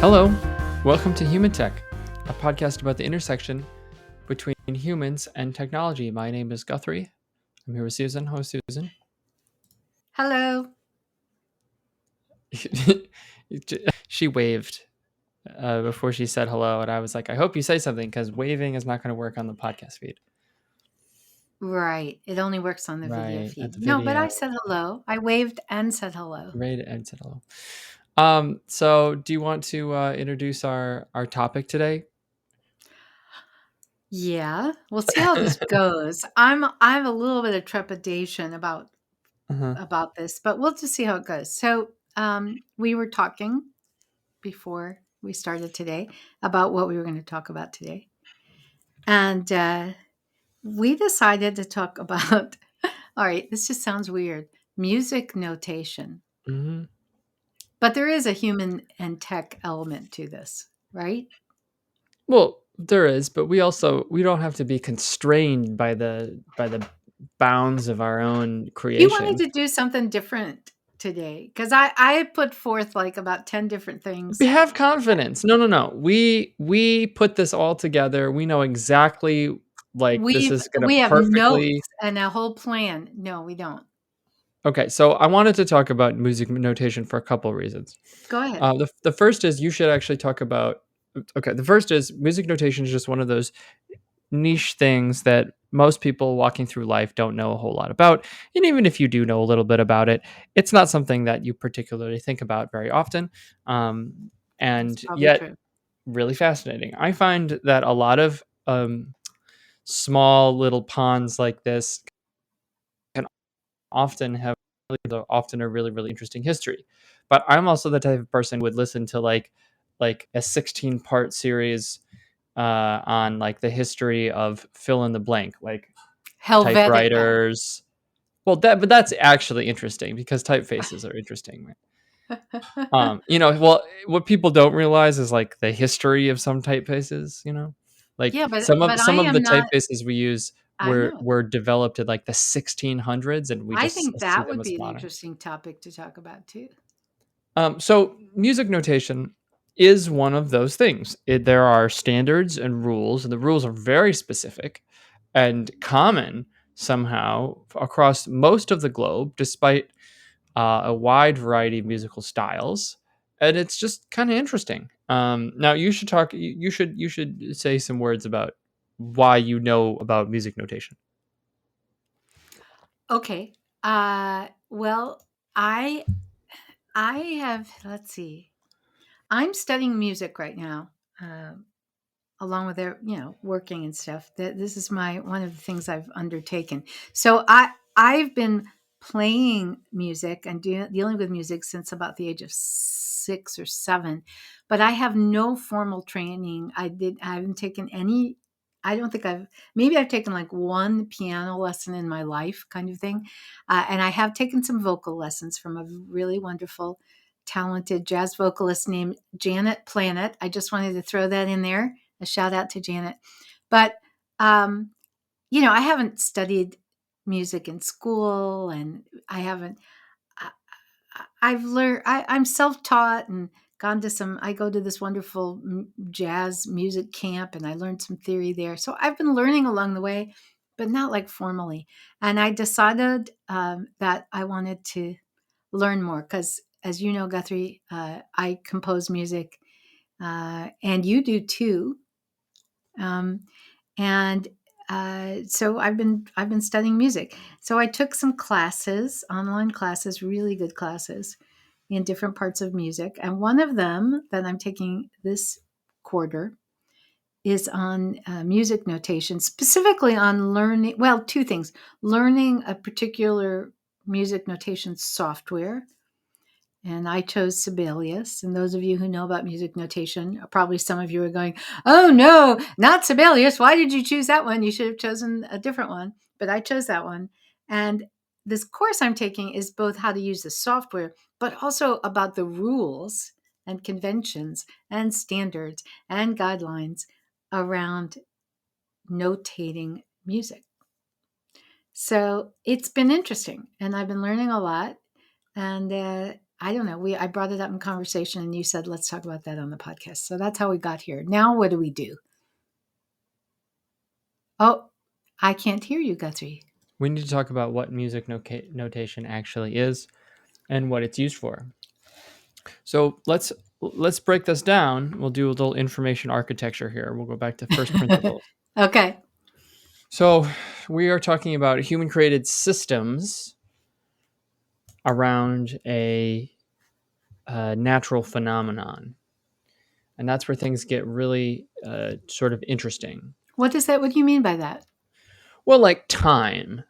Hello, welcome to Human Tech, a podcast about the intersection between humans and technology. My name is Guthrie. I'm here with Susan. Hello, Susan. Hello. She waved before she said hello, and I was like, I hope you say something because waving is not going to work on the podcast feed. Right. It only works on the video Right, at feed. the No, but I video. said hello. I waved and said hello. Right, and said hello. So do you want to introduce our topic today? Yeah. We'll see how this goes. I have a little bit of trepidation Uh-huh. about this, but we'll just see how it goes. So we were talking before we started today about what we were going to talk about today. And we decided to talk about all right, this just sounds weird. Music notation. Mm-hmm. But there is a human and tech element to this, right? Well, there is, but we don't have to be constrained by the bounds of our own You wanted creation. to do something different today because I put forth like about 10 different We things. have confidence. No. We put this all together. We know exactly like this is going to We have notes perfectly. and a whole plan. No, we don't. Okay, so I wanted to talk about music notation for a couple of reasons. Go ahead. The first is you should actually talk about. Okay, the first is music notation is just one of those niche things that most people walking through life don't know a whole lot about. And even if you do know a little bit about it, it's not something that you particularly think about very often. That's And probably yet, true. really fascinating. I find that a lot of small little ponds like this can often a really, really interesting history. But I'm also the type of person who would listen to like a 16-part series on like the history of fill in the blank, like Helvetica. typewriters. Well, but that's actually interesting because typefaces are interesting. Well, what people don't realize is like the history of some typefaces. Like Yeah, but I some of the am not. typefaces we use I were know. were developed in like the 1600s, and we I just think see that them would as be an modern. interesting topic to talk about too. So music notation is one of those things. There are standards and rules, and the rules are very specific and common somehow across most of the globe, despite a wide variety of musical styles. And it's just kind of interesting. Now you should talk. You should say some words about why you know about music notation. Okay. Well, I I have, let's see. I'm studying music right now, along with working and stuff. This is my one of the things I've undertaken. So I've been playing music and dealing with music since about the age of 6 or 7, but I have no formal training. I haven't taken any. I don't think maybe I've taken like one piano lesson in my life, kind of thing, and I have taken some vocal lessons from a really wonderful, talented jazz vocalist named Janet Planet. I just wanted to throw that in there, a shout out to Janet. But um, I haven't studied music in school, and I haven't. I, I've learned. I'm self-taught and gone to some. I go to this wonderful jazz music camp, and I learned some theory there. So I've been learning along the way, but not like formally. And I decided that I wanted to learn more because, as you know, Guthrie, I compose music, and you do too. Um, and so I've been studying music. So I took some classes, online classes, really good classes in different parts of music. And one of them that I'm taking this quarter is on music notation, specifically on learning. Well, two things: learning a particular music notation software, and I chose Sibelius. And those of you who know about music notation, probably some of you are going, "Oh no, not Sibelius. Why did you choose that one? You should have chosen a different one." But I chose that one. And this course I'm taking is both how to use the software, but also about the rules and conventions and standards and guidelines around notating music. So it's been interesting, and I've been learning a lot. And I don't know. I brought it up in conversation, and you said let's talk about that on the podcast. So that's how we got here. Now, what do we do? Oh, I can't hear you, Guthrie. We need to talk about what music notation actually is and what it's used for. So let's break this down. We'll do a little information architecture here. We'll go back to first principles. Okay. So we are talking about human created systems around a natural phenomenon. And that's where things get really sort of interesting. What is that? What do you mean by that? Well, like time.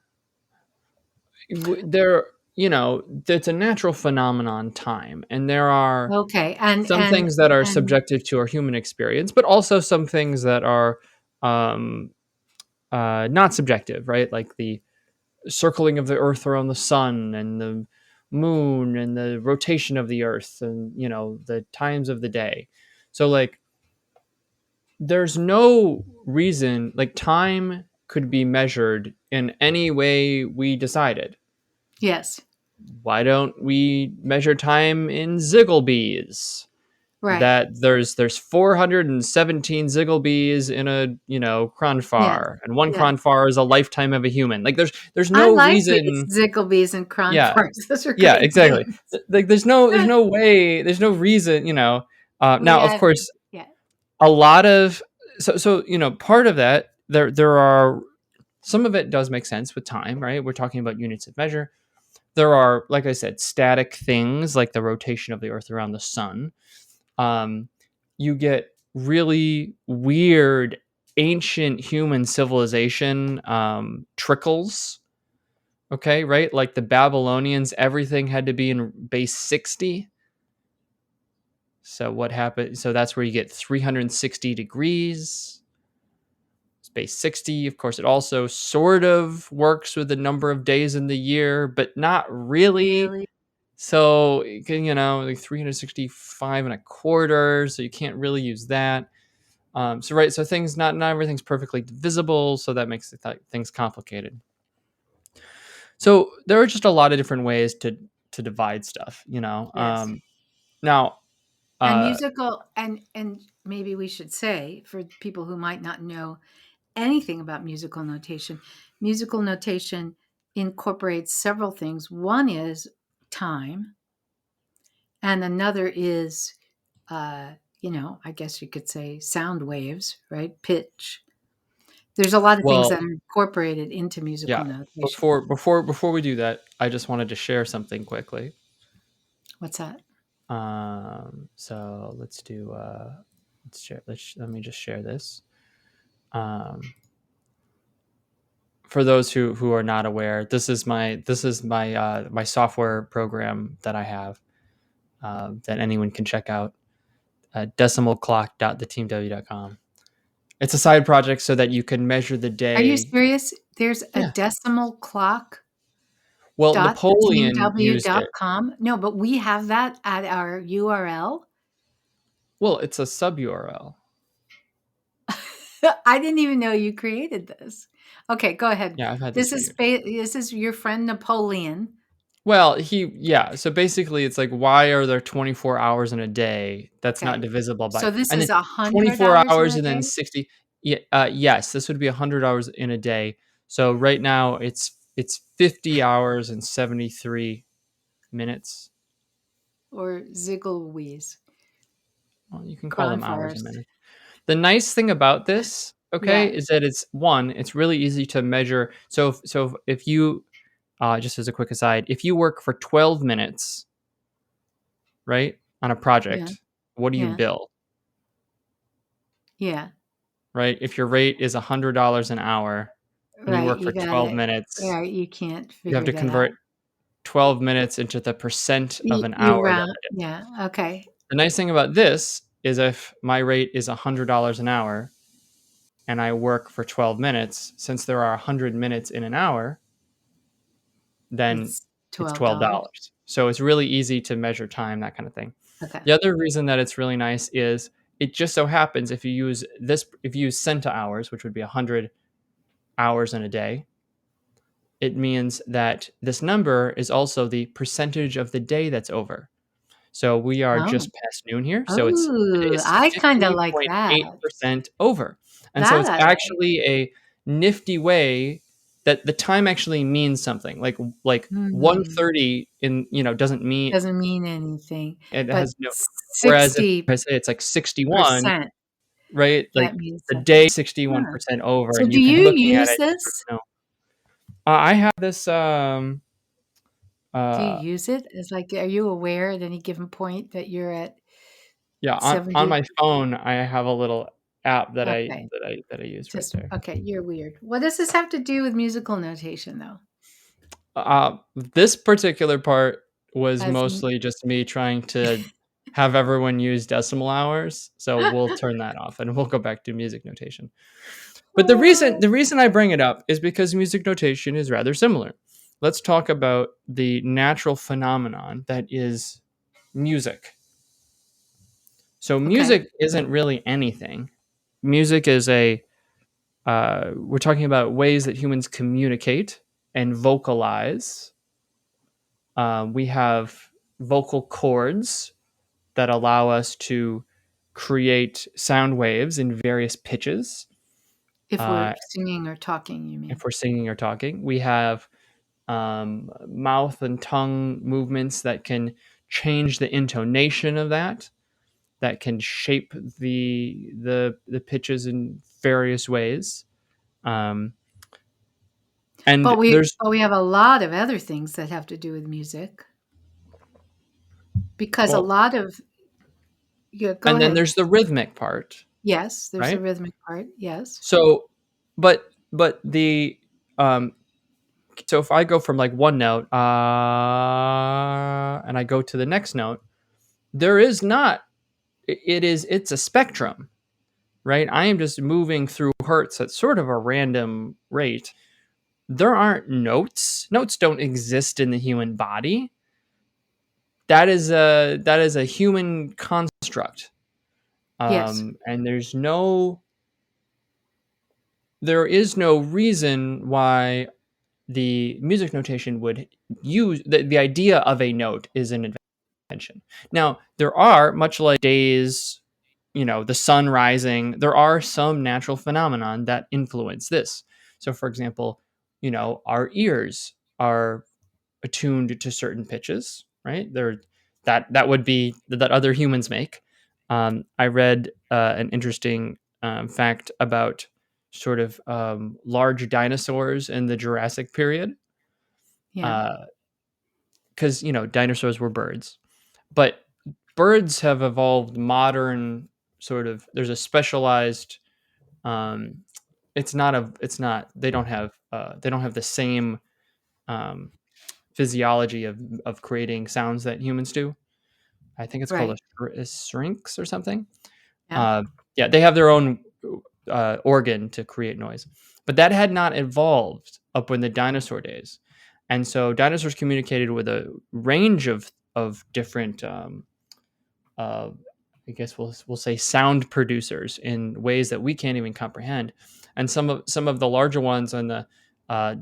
There, it's a natural phenomenon, time. And there are Okay. some things that are subjective to our human experience, but also some things that are not subjective, right? Like the circling of the earth around the sun and the moon and the rotation of the earth and, the times of the day. So like, there's no reason, like time could be measured in any way we decided. Yes. Why don't we measure time in Zigglebees? Right. That there's 417 Zigglebees in a Cronfar, and one Cronfar is a lifetime of a human. Like there's no reason. Zigglebees and Cronfars. Those are great. Yeah, exactly. Like there's no way, there's no reason. Now of course, a lot of so part of that there are some of it does make sense with time, right? We're talking about units of measure. There are, like I said, static things like the rotation of the earth around the sun. You get really weird ancient human civilization trickles. Okay, right? Like the Babylonians, everything had to be in base 60. So what happened? So that's where you get 360 degrees. It's base 60. Of course, it also sort of works with the number of days in the year, but not really. So, like 365 and a quarter. So you can't really use that. So things, not everything's perfectly divisible. So that makes things complicated. So there are just a lot of different ways to divide stuff, Yes. Now, and musical, and maybe we should say, for people who might not know anything about musical notation incorporates several things. One is time, and another is I guess you could say sound waves, right? Pitch. There's a lot of things that are incorporated into musical notation. Before we do that, I just wanted to share something quickly. What's that? So let's do let me just share this. For those who are not aware, this is my my software program that I have that anyone can check out at decimalclock.theteamw.com. It's a side project so that you can measure the day. Are you serious? There's a decimal clock. Well, Napoleon used it. No, but we have that at our URL. Well, it's a sub URL. I didn't even know you created this. Okay, go ahead. Yeah, I've had this. This is your friend Napoleon. Well, so basically it's like, why are there 24 hours in a day? That's not divisible by. So this is 100 24 hours and then 60. Yeah, yes, this would be 100 hours in a day. So right now it's 50 hours and 73 minutes. Or Zigglebees. Well, you can call them hours a minute. The nice thing about this, is that it's really easy to measure. So if you just as a quick aside, if you work for 12 minutes, right, on a project, what do you bill? Yeah. Right? If your rate is $100 an hour and you work for 12 minutes, you can't figure you have to convert 12 minutes into the percent of an hour. Yeah. Okay. The nice thing about this is if my rate is $100 an hour and I work for 12 minutes, since there are 100 minutes in an hour, then it's $12. So it's really easy to measure time, that kind of thing. Okay. The other reason that it's really nice is it just so happens if you use centa hours, which would be 100 hours in a day, it means that this number is also the percentage of the day that's over. So we are Oh. just past noon here. So Oh, it's I kinda like that. 50.8% over. And so That it's I like. actually a nifty way that the time actually means something. Like Hmm. 1:30 in, doesn't mean Doesn't mean anything, it but has no, whereas if 60%, I say it's like 61, right? Like that means the day something. Huh. 61% over, So and do you can you looking at use it, you sort this? of know. I have this Do you uh use it? It's like, are you aware at any given point that you're at yeah, on 70? my phone I have a little app that I Okay, that I that I use right just there. okay, you're weird. What does this have to do with musical notation, though? This particular part was As m mostly just me trying to have everyone use decimal hours, so we'll turn that off and we'll go back to music notation. But the reason I bring it up is because music notation is rather similar. Let's talk about the natural phenomenon that is music. So Okay, music isn't really anything. Music is we're talking about ways that humans communicate and vocalize. We have vocal cords that allow us to create sound waves in various pitches. if we're Uh, singing or talking, you if mean? we're singing or talking, we have mouth and tongue movements that can change the intonation of that can shape the pitches in various ways. Um, and there's But we have a lot of other things that have to do with music because a well, lot of yeah, go and then ahead. there's the rhythmic part, Yes, there's a right? rhythmic part, yes. So, but the um, so if I go from like one note, and I go to the next note, there is not. It's a spectrum, right? I am just moving through hertz at sort of a random rate. There aren't notes. Notes don't exist in the human body. That is a human construct, Yes, and there is no reason why the music notation would use the idea of a note is an invention. Now, there are, much like days, the sun rising, there are some natural phenomenon that influence this. So, for example, our ears are attuned to certain pitches, right? That would be that other humans make. I read an interesting fact about sort of large dinosaurs in the Jurassic period, yeah, because dinosaurs were birds, but birds have evolved modern sort of. There's a specialized. Um, it's not. They don't have the same um, physiology of creating sounds that humans do. I think it's called right, a syrinx or something. yeah, Uh, yeah, they have their own organ to create noise, but that had not evolved up in the dinosaur days, and so dinosaurs communicated with a range of different, uh, I guess we'll say sound producers in ways that we can't even comprehend, and some of the larger ones on the uh,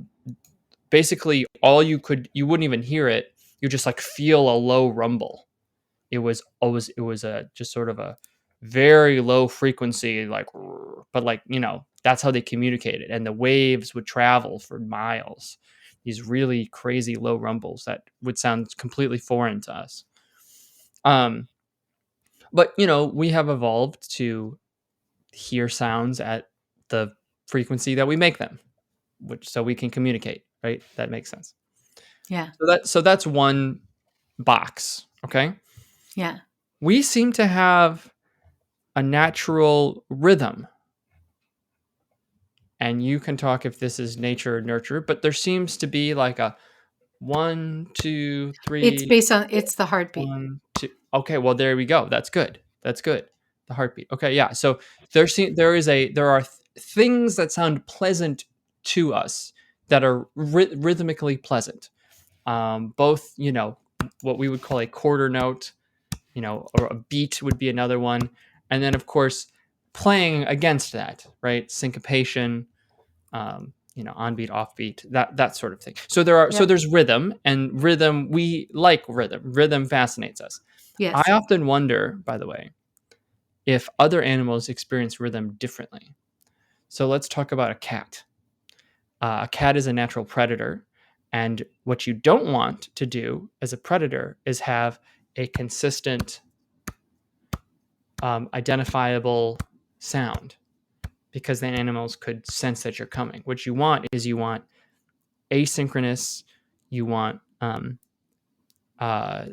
basically you wouldn't even hear it, you just like feel a low rumble. It was a just sort of a very low frequency, like, but like, that's how they communicated, and the waves would travel for miles, these really crazy low rumbles that would sound completely foreign to us. um but we have evolved to hear sounds at the frequency that we make them, which so we can communicate, right? That makes sense. yeah, So that's one box. Okay, yeah. we seem to have a natural rhythm, and you can talk if this is nature or nurture, but there seems to be like a one, two, It's three, based on four, it's the heartbeat. one, two. Okay, well there we go. That's good. That's good. The heartbeat. Okay, yeah. So there are things that sound pleasant to us that are rhythmically pleasant. Both, what we would call a quarter note, or a beat would be another one. And then, of course, playing against that, right? Syncopation, on beat, off beat, that sort of thing. So Yep. there's rhythm, and rhythm, we like rhythm. Rhythm fascinates us. I Yes. often wonder, by the way, if other animals experience rhythm differently. So let's talk about a cat. A cat is a natural predator. And what you don't want to do as a predator is have a consistent, identifiable sound, because then animals could sense that you're coming. What you want is you want asynchronous, you want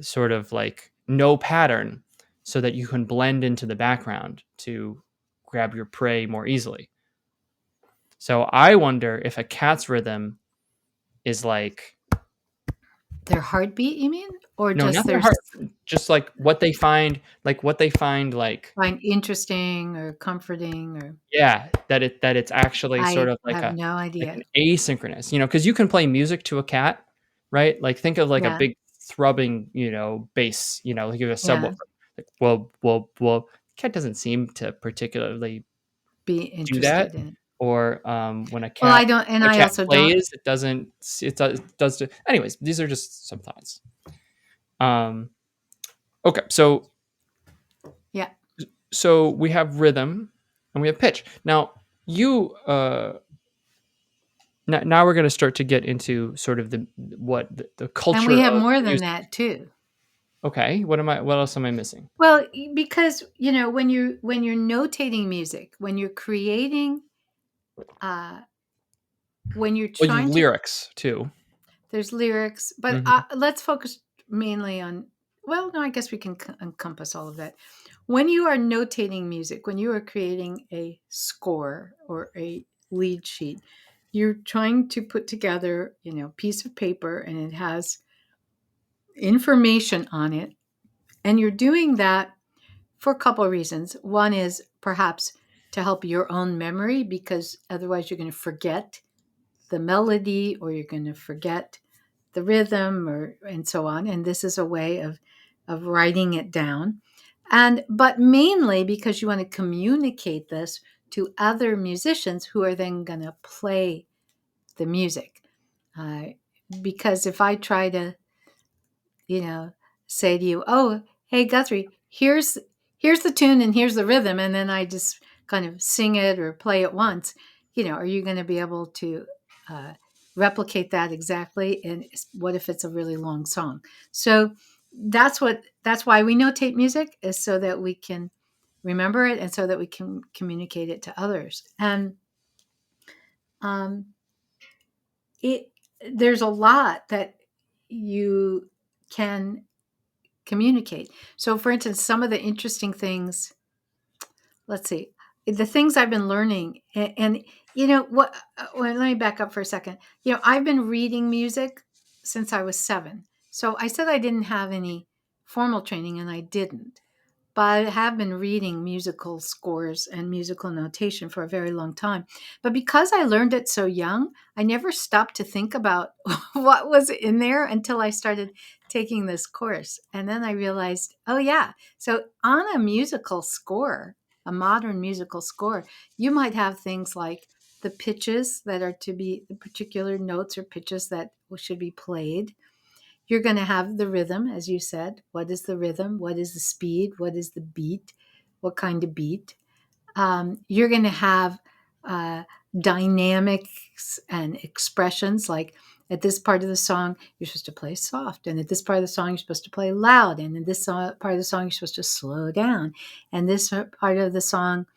sort of like no pattern so that you can blend into the background to grab your prey more easily. So I wonder if a cat's rhythm is like, Their heartbeat, you mean? Or no, just not their their heart, just like what they find like, find interesting or comforting or yeah, that it's actually sort I of like have a no like idea. an asynchronous, because you can play music to a cat, right? Like think of like a Yeah. big throbbing, bass, like a subwoofer. Yeah. Like, well, cat doesn't seem to particularly Be do that. interested in it. Or when Well, I don't, and a I cat also don't. plays, it doesn't, anyways, these are just some thoughts. Um, okay, Yeah. so we have rhythm and we have pitch. Now you now we're going to start to get into sort of the And we culture have of more than music. that too. Okay, what else am I missing? Well, because when you're notating music, when you're creating, uh, when you're Well, you trying to, lyrics too. there's lyrics, but Hmm. let's focus mainly on. Well, no, I guess we can encompass all of that. When you are notating music, when you are creating a score or a lead sheet, you're trying to put together, piece of paper, and it has information on it, and you're doing that for a couple of reasons. One is perhaps to help your own memory, because otherwise you're going to forget the melody or you're going to forget the rhythm or and so on. And this is a way of writing it down. And but mainly because you want to communicate this to other musicians who are then going to play the music. Uh, because if I try to, you know, say to you, "Oh, hey Guthrie, here's the tune and here's the rhythm," and then I just kind of sing it or play it once, are you going to be able to uh, replicate that exactly? And what if it's a really long song? So that's why we notate music, is so that we can remember it and so that we can communicate it to others. And um, it there's a lot that you can communicate. So, for instance, some of the interesting things, let's see, the things I've been learning, and what, well, let me back up for a second. I've been reading music since I was 7. So I said I didn't have any formal training, and I didn't. But I have been reading musical scores and musical notation for a very long time. But because I learned it so young, I never stopped to think about what was in there until I started taking this course. And then I realized, oh, yeah. So on a musical score, a modern musical score, you might have things like the pitches that are to be the particular notes or pitches that should be played. You're going to have the rhythm, as you said. What is the rhythm? What is the speed? What is the beat? What kind of beat? You're going to have uh, dynamics and expressions, like at this part of the song, you're supposed to play soft. And at this part of the song, you're supposed to play loud. And in this part of the song, you're supposed to slow down. And this part of the song,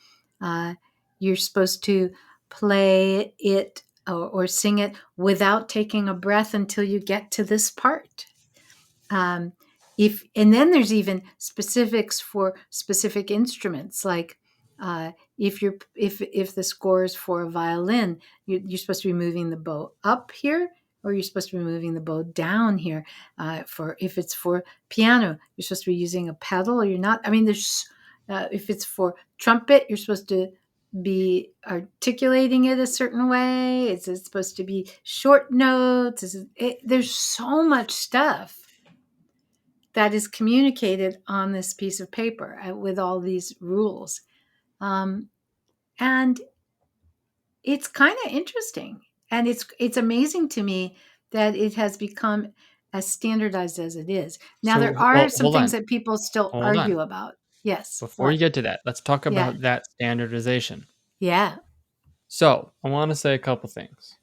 uh, you're supposed to play it or sing it without taking a breath until you get to this part. Um, and then there's even specifics for specific instruments, like if the score is for a violin, you're supposed to be moving the bow up here, or you're supposed to be moving the bow down here. For if it's for piano, you're supposed to be using a pedal, or you're not. I mean, there's if it's for trumpet, you're supposed to be articulating it a certain way. It's supposed to be short notes. There's so much stuff that is communicated on this piece of paper with all these rules. Um, and it's kind of interesting. And it's amazing to me that it has become as standardized as it is. Now, So, there are well, some hold things on. that people still Hold on. argue about. Yes. Before you What? get to that, let's talk Yeah. about that standardization. Yeah. So, I want to say a couple things.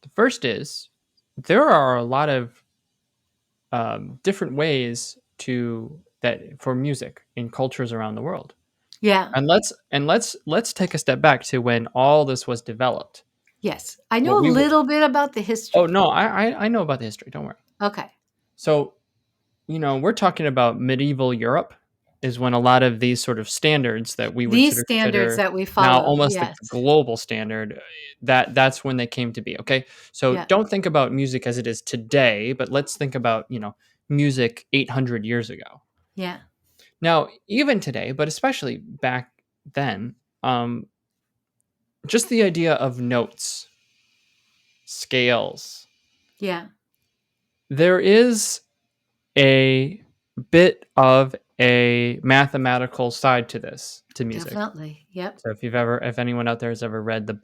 The first is there are a lot of different ways to that for music in cultures around the world. Yeah. And let's take a step back to when all this was developed. Yes. I know What a we would little bit about the Oh history. no, I know about the history. Don't worry. Okay. So, we're talking about medieval Europe is when a lot of these sort of standards that we would These sort of standards consider that we now follow. almost like Yes. the global standard, that's when they came to be. Okay. So Yeah. don't think about music as it is today, but let's think about, music 800 years ago. Yeah. Now, even today, but especially back then, just the idea of notes, scales, Yeah. there is a bit of a mathematical side to this, to music. Definitely. Yep. So if anyone out there has ever read the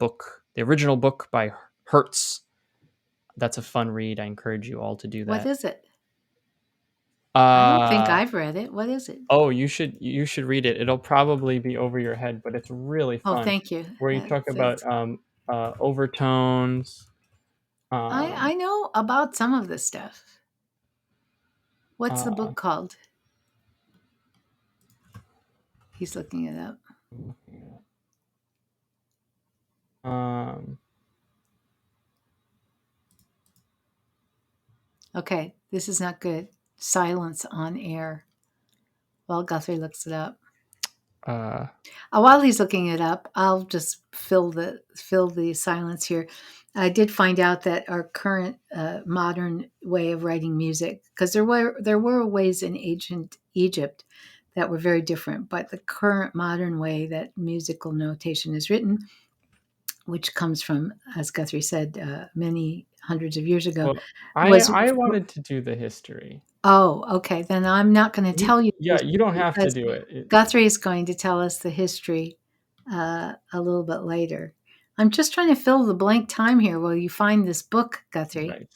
original book by Hertz, that's a fun read. I encourage you all to do What that. is it? I don't think Uh I've read it. What is it? oh, you should read it. It'll probably be over your head, but it's really Oh, fun. thank you. Where you talk about That's overtones. I know about some of this stuff. What's the Uh, book called? He's looking it up. um, Okay, this is not good. Silence on air. While Guthrie looks it up. uh, While he's looking it up, I'll just fill the silence here. I did find out that our current modern way of writing music, because there were ways in ancient Egypt that were very different, but the current modern way that musical notation is written, which comes from, as Guthrie said, many hundreds of years ago, well, I was. I wanted to do the history. Oh, okay. Then I'm not going to tell you Yeah, you don't have to because do it. Guthrie is going to tell us the history a little bit later. I'm just trying to fill the blank time here while you find this book, Guthrie. Right.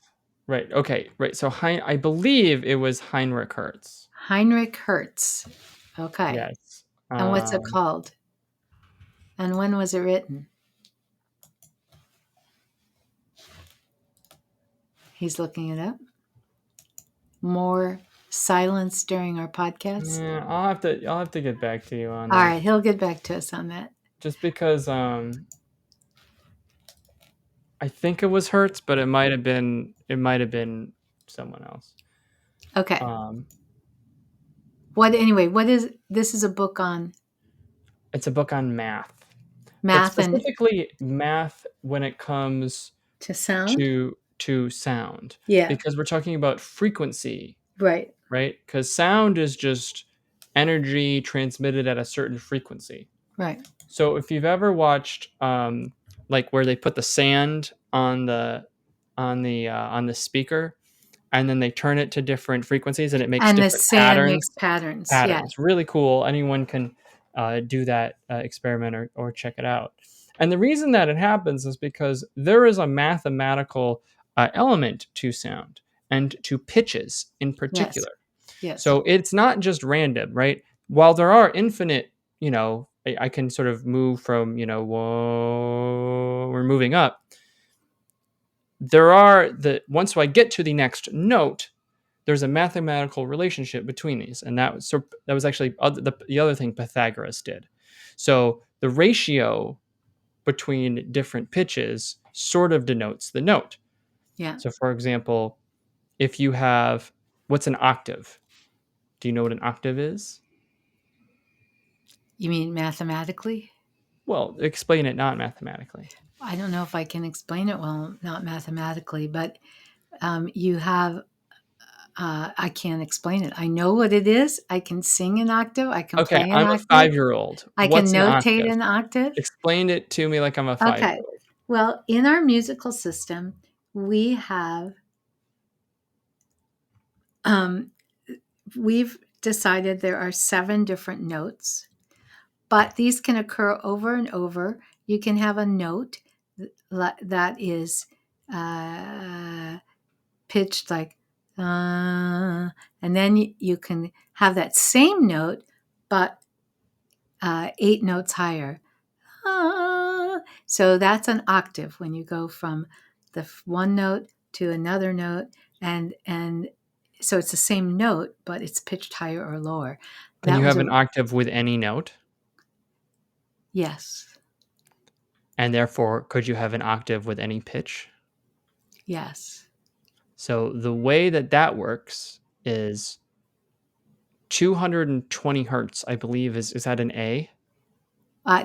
Right. Okay. Right. So I believe it was Heinrich Hertz. Heinrich Hertz. Okay. Yes. And what's it called? And when was it written? He's looking it up. More silence during our podcast. Yeah, I'll have to get back to you on All that. right, he'll get back to us on that. Just because I think it was Hertz, but it might have been someone else. Okay. Um, What is this? Is a book on it's a book on math, but math and specifically math when it comes to sound? to sound, Yeah. because we're talking about frequency, Right. right? Because sound is just energy transmitted at a certain frequency. Right. So if you've ever watched like where they put the sand on the speaker and then they turn it to different frequencies and it makes And the different sand makes patterns. Yeah. patterns. Really cool. Anyone can do that experiment or check it out. And the reason that it happens is because there is a mathematical element to sound and to pitches in particular. Yes. So it's not just random, right? While there are infinite, I can sort of move from, whoa, we're moving up. Once I get to the next note, there's a mathematical relationship between these. And that was actually the other thing Pythagoras did. So the ratio between different pitches sort of denotes the note. Yeah. So for example, if you have, what's an octave? Do you know what an octave is? You mean mathematically? Well, explain it not mathematically. I don't know if I can explain it well, not mathematically, but you have. I can't explain it. I know what it is. I can sing an octave. I can Okay, play an I'm a octave. 5-year-old. I What's can an notate octave? an octave. Explain it to me like I'm a 5-year-old. Okay. Well, in our musical system, we have. We've decided there are 7 different notes, but these can occur over and over. You can have a note that is pitched like and then you can have that same note, but 8 notes higher. So that's an octave when you go from the one note to another note, and so it's the same note, but it's pitched higher or lower. Can That you was have an octave with any note? Yes. And therefore, could you have an octave with any pitch? Yes. So the way that works is 220 hertz, I believe, is that an A?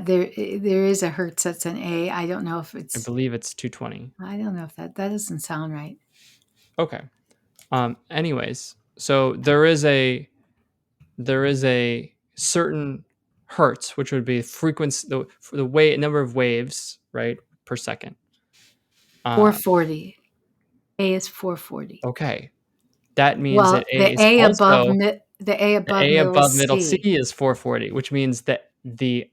There is a hertz that's an A. I don't know if I it's. believe it's 220. I don't know if that doesn't sound right. Okay. Anyways, so there is a certain hertz, which would be frequency, the way number of waves, right, per second. 440. A is 440. Okay, that means that Well, A is also The A the above A middle above is middle C C. is 440, which means that the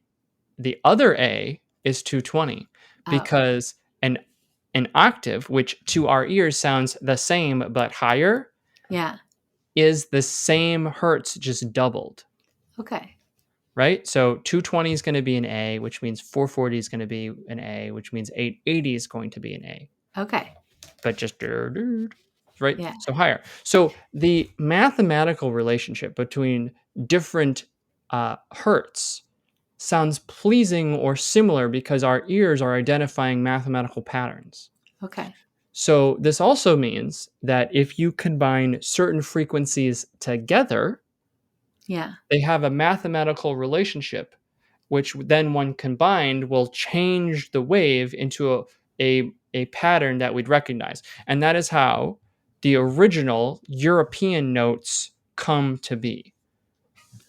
other A is 220 Oh, okay. because an octave, which to our ears sounds the same but higher, Yeah. is the same hertz just doubled. Okay. Right? So 220 is going to be an A, which means 440 is going to be an A, which means 880 is going to be an A. Okay. But just right? Yeah. So higher. So the mathematical relationship between different hertz sounds pleasing or similar because our ears are identifying mathematical patterns. Okay. So this also means that if you combine certain frequencies together, Yeah. they have a mathematical relationship, which then when combined will change the wave into a pattern that we'd recognize. And that is how the original European notes come to be.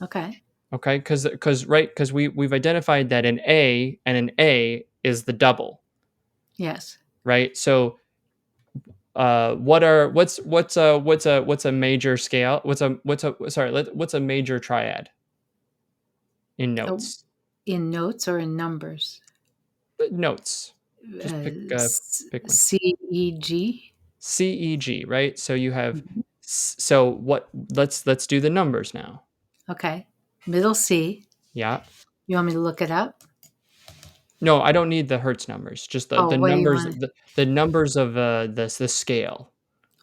Okay. Okay, because we've identified that an A and an A is the double, Yes. right? So what's a major scale? What's a major triad in Oh, notes? in notes or in numbers? Notes. Just pick one. C, E, G. C E G, right? So you have Mhm. so what let's do the numbers now. Okay. Middle C. Yeah. You want me to look it up? No, I don't need the hertz numbers. Just the Oh, the what do you numbers want? the numbers of the scale.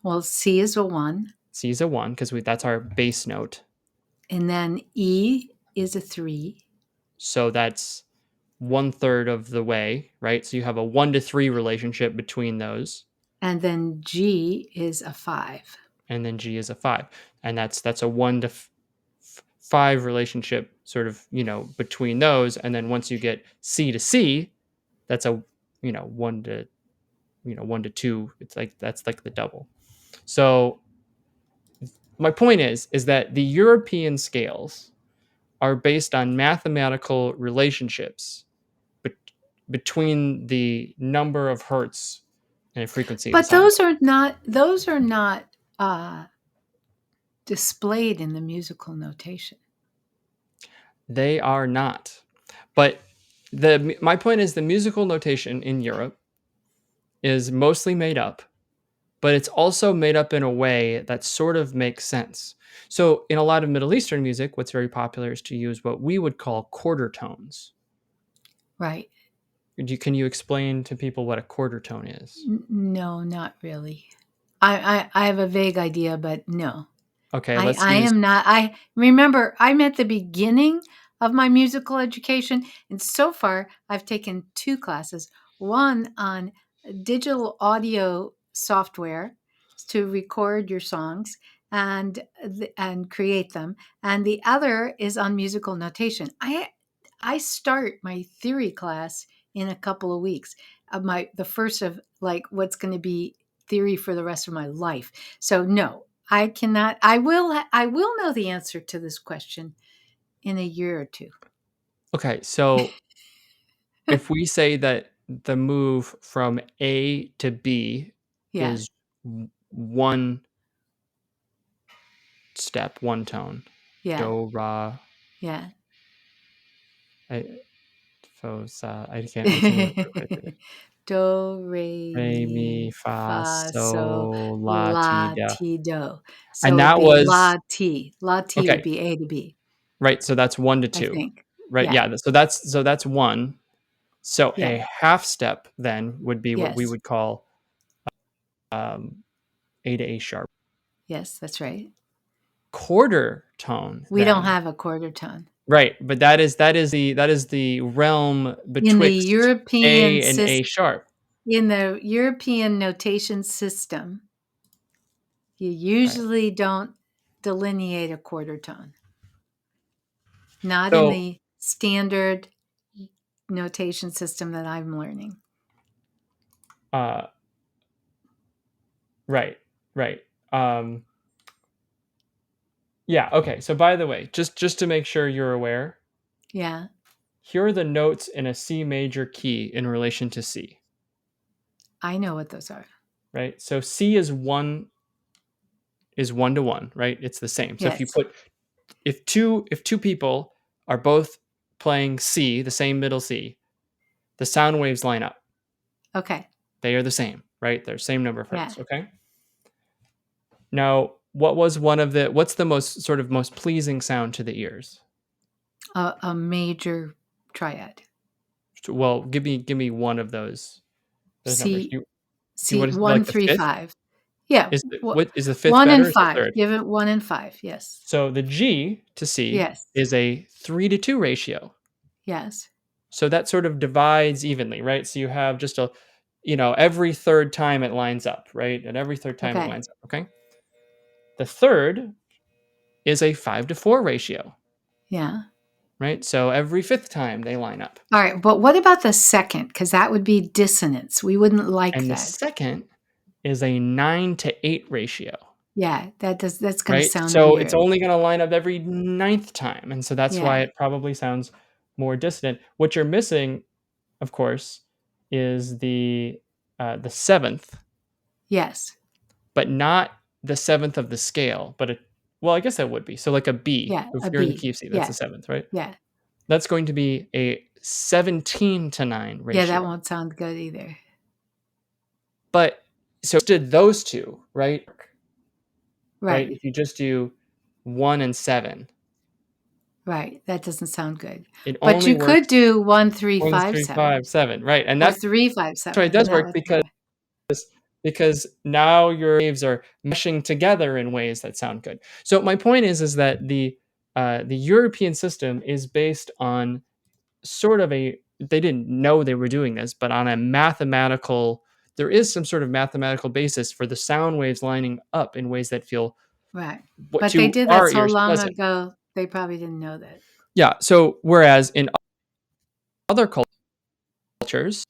Well, C is a 1, C is a 1 because we that's our base note. and then E is a 3, So that's 1/3 of the way, right? So you have a 1 to 3 relationship between those, and then G is a 5. and then G is a 5. And that's a 1 to 5 relationship sort of, between those. And then once you get C to C, that's a, 1 to 2. It's like that's like the double. So my point is that the European scales are based on mathematical relationships bet- between the number of hertz and a frequency of the But sound. those are not displayed in the musical notation. They are not. But my point is the musical notation in Europe is mostly made up, but it's also made up in a way that sort of makes sense. So in a lot of Middle Eastern music, what's very popular is to use what we would call quarter tones. Right. Can you explain to people what a quarter tone is? No, not really. I have a vague idea, but no. Okay, I let's I use am not. I remember I'm at the beginning of my musical education, and so far I've taken 2 classes. One on digital audio software to record your songs and create them, and the other is on musical notation. I start my theory class in a couple of weeks. The first of like what's going to be theory for the rest of my life. So no, I cannot. I will know the answer to this question in a year or two. Okay, so if we say that the move from A to B Yeah, is one step, one tone, yeah, do, ra, yeah. I, fo, sa, I can't remember. Do, re, Re, mi, mi, fa, fa, so, sol, la, ti, la, do. ti, do. And So it'd that be was la, ti. La, ti would okay, be A to B, right. So that's 1 to I 2. think. Right. Yeah. Yeah. So that's 1. So Yeah. a half step then would be what we Yes. would call um, A to A sharp. Yes, that's right. Quarter tone We don't then. have a quarter tone. Right, but that is the realm In the betwixt European A and A sharp. in the European notation system, you Right. usually don't delineate a quarter tone. Not in So the standard notation system that I'm learning. uh right, right. Um yeah, okay. So by the way, just to make sure you're aware, Yeah, here are the notes in a C major key in relation to C, I know what those are. right? So C is 1 to 1, right? It's the same. So Yes. if two people are both playing C, the same middle C, the sound waves line up. Okay. They are the same, right? They're same number of Yeah. hertz, okay? Now, what's the most pleasing sound to the ears? A major triad. Well, give me one of those numbers. C You C want one, like the three, fifth? five. Yeah. What is the fifth One better and or is the five. third? Give it 1 and 5. Yes. So the G to C Yes. is a 3 to 2 ratio. Yes. So that sort of divides evenly, right? So you have just every third time it lines up, right? And every third time it Okay. lines up, okay? The third is a 5 to 4 ratio, Yeah. right? So every fifth time they line up. All right. But what about the second? Because that would be dissonance. We wouldn't like And the that. second is a 9 to 8 ratio, Yeah. That's going to right? sound So it's weird. only going to line up every ninth time. And so that's why Yeah. it probably sounds more dissonant. What you're missing, of course, is the seventh, Yes. but not the seventh of the scale, well, I guess that would be. So like a B, Yeah. if A you're in the B. key of C, that's the Yeah. seventh, right? Yeah. That's going to be a 17 to 9 Yeah. That ratio. won't sound good either. But so did those two, right? Right? Right. If you just do 1 and 7, Right. That doesn't sound good. it But only you could works do 1, 3, 1, 5, 3, 7 5, 7, right? And or that's 3, 5, why 7. it And does that work would, because yeah. because now your waves are meshing together in ways that sound good. So my point is that the European system is based on sort of they didn't know they were doing this, but on a mathematical there is some sort of mathematical basis for the sound waves lining up in ways that feel Right. what But they to did that our so ears long pleasant. ago, they probably didn't know that. Yeah. So whereas in other cultures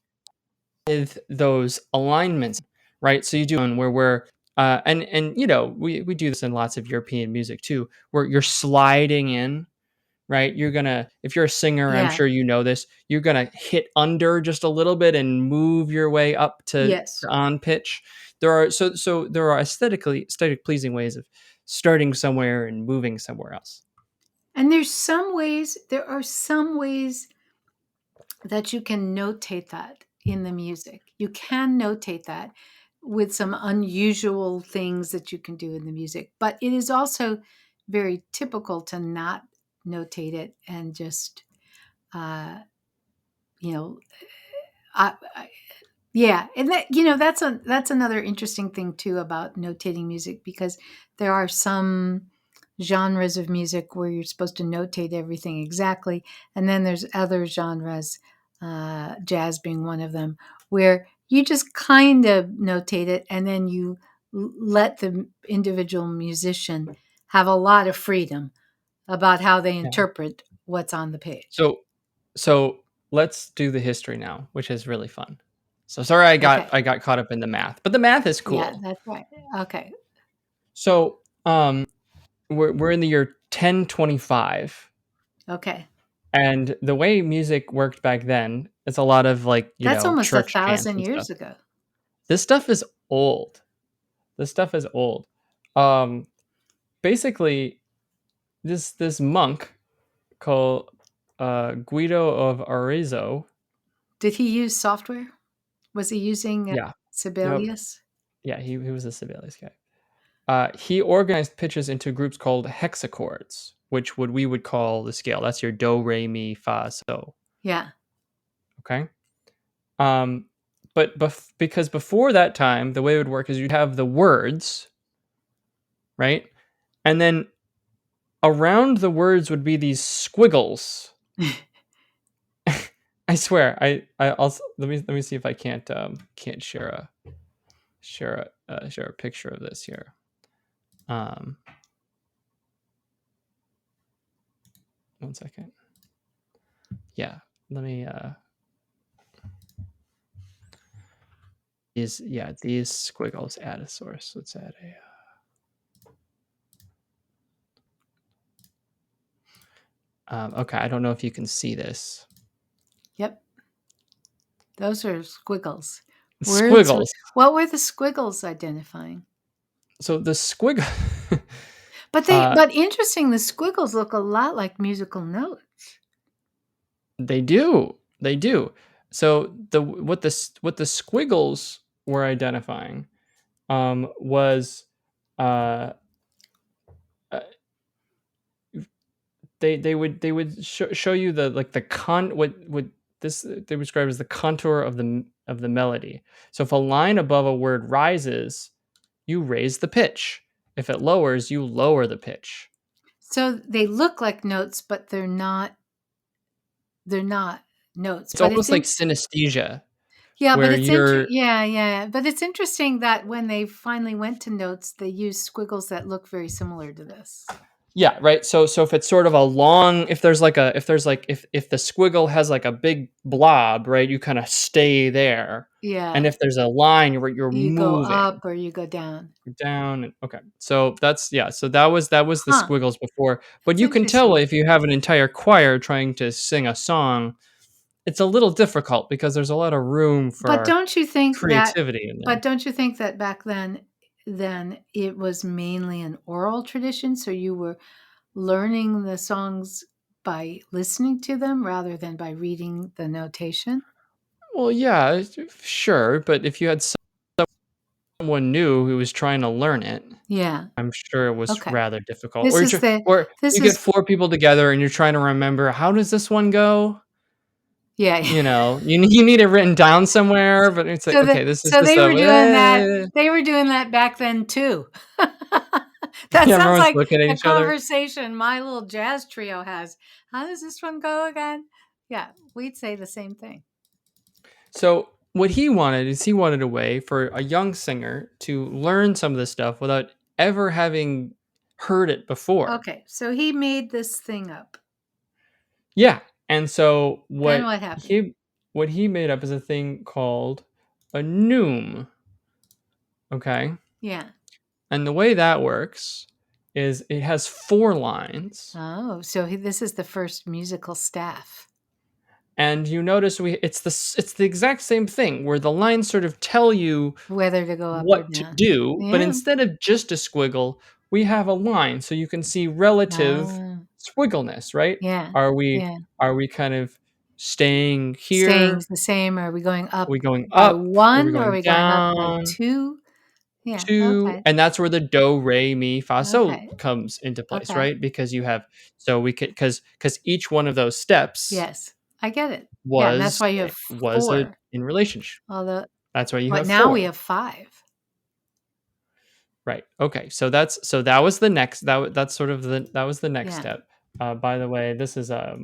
with those alignments, right? So you do one where we're and we do this in lots of European music too, where you're sliding in, right? You're gonna if you're a singer, I'm Yeah. sure you know this, you're gonna hit under just a little bit and move your way up to Yes. on pitch. There are aesthetic pleasing ways of starting somewhere and moving somewhere else. And there are some ways that you can notate that in the music. You can notate that with some unusual things that you can do in the music, but it is also very typical to not notate it and just, uh, you know, yeah, and that's another interesting thing too about notating music because there are some genres of music where you're supposed to notate everything exactly, and then there's other genres, jazz being one of them, where you just kind of notate it and then you let the individual musician have a lot of freedom about how they Yeah. interpret what's on the page. So let's do the history now, which is really fun. So sorry Okay. I got caught up in the math, but the math is Yeah, cool. that's right. Okay. So we're in the year 1025, Okay. and the way music worked back then, it's a lot of like That's almost a church chants thousand and stuff. years ago. This stuff is old. This stuff is old. Um, Basically, this monk called Guido of Arezzo. Did he use software Was he using Yeah. Nope. Sibelius? Yeah, he was a Sibelius guy. He organized pitches into groups called hexachords, which we would call the scale. That's your do, re, mi, fa, so. Yeah. Okay. But because before that time, the way it would work is you'd have the words, right? And then around the words would be these squiggles. I swear. I'll let me see if I can't share a picture of this here. One second. Yeah, let me these squiggles add a source. Let's add a okay, I don't know if you can see this. Yep. Those are squiggles. Squiggles. What were the squiggles identifying? So the squiggle But interesting, the squiggles look a lot like musical notes. They do. So what the squiggles were identifying was they would show you the what this they describe as the contour of the melody. So if a line above a word rises, you raise the pitch. If it lowers, you lower the pitch. So they look like notes, but they're not notes. It's almost like synesthesia. Yeah, but where it's you're but it's interesting that when they finally went to notes, they used squiggles that look very similar to this. Yeah, right. So if it's sort of a long, if the squiggle has like a big blob, right, you kind of stay there. Yeah. And if there's a line, you're You moving. go up or you go down. Down. And okay. So so that was the squiggles before. But That's you can tell if you have an entire choir trying to sing a song, it's a little difficult because there's a lot of room for But don't you think creativity in there. But don't you think that back then it was mainly an oral tradition, so you were learning the songs by listening to them rather than by reading the notation? Well, yeah, sure, but if you had someone new who was trying to learn it, yeah, I'm sure it was rather difficult. Or you get 4 people together and you're trying to remember, how does this one go? Yeah. You know, you need it written down somewhere, but it's like, okay, this is so they were doing that. They were doing that back then too. That sounds like a conversation my little jazz trio has. How does this one go again? Yeah, we'd say the same thing. So what he wanted a way for a young singer to learn some of this stuff without ever having heard it before. Okay, so he made this thing up. Yeah, and so what happened? What he made up is a thing called a neum. Okay. Yeah. And the way that works is it has 4 lines. Oh, so this is the first musical staff. And you notice it's the exact same thing where the lines sort of tell you whether to go up what to do, but instead of just a squiggle, we have a line so you can see relative squiggleness, right? Yeah. Are we kind of staying here? Staying the same? Are we going up? Are we going up? 1? Or are we down? Going up by 2? Yeah. 2, okay. And that's where the do, re, mi, fa, so comes into place, right? Because you have because each one of those steps. Yes, I get it. Was that's why you have 4. In relationship. Although that's why you have 4. But now we have 5. Right. Okay. So that was the next next step. By the way, this is a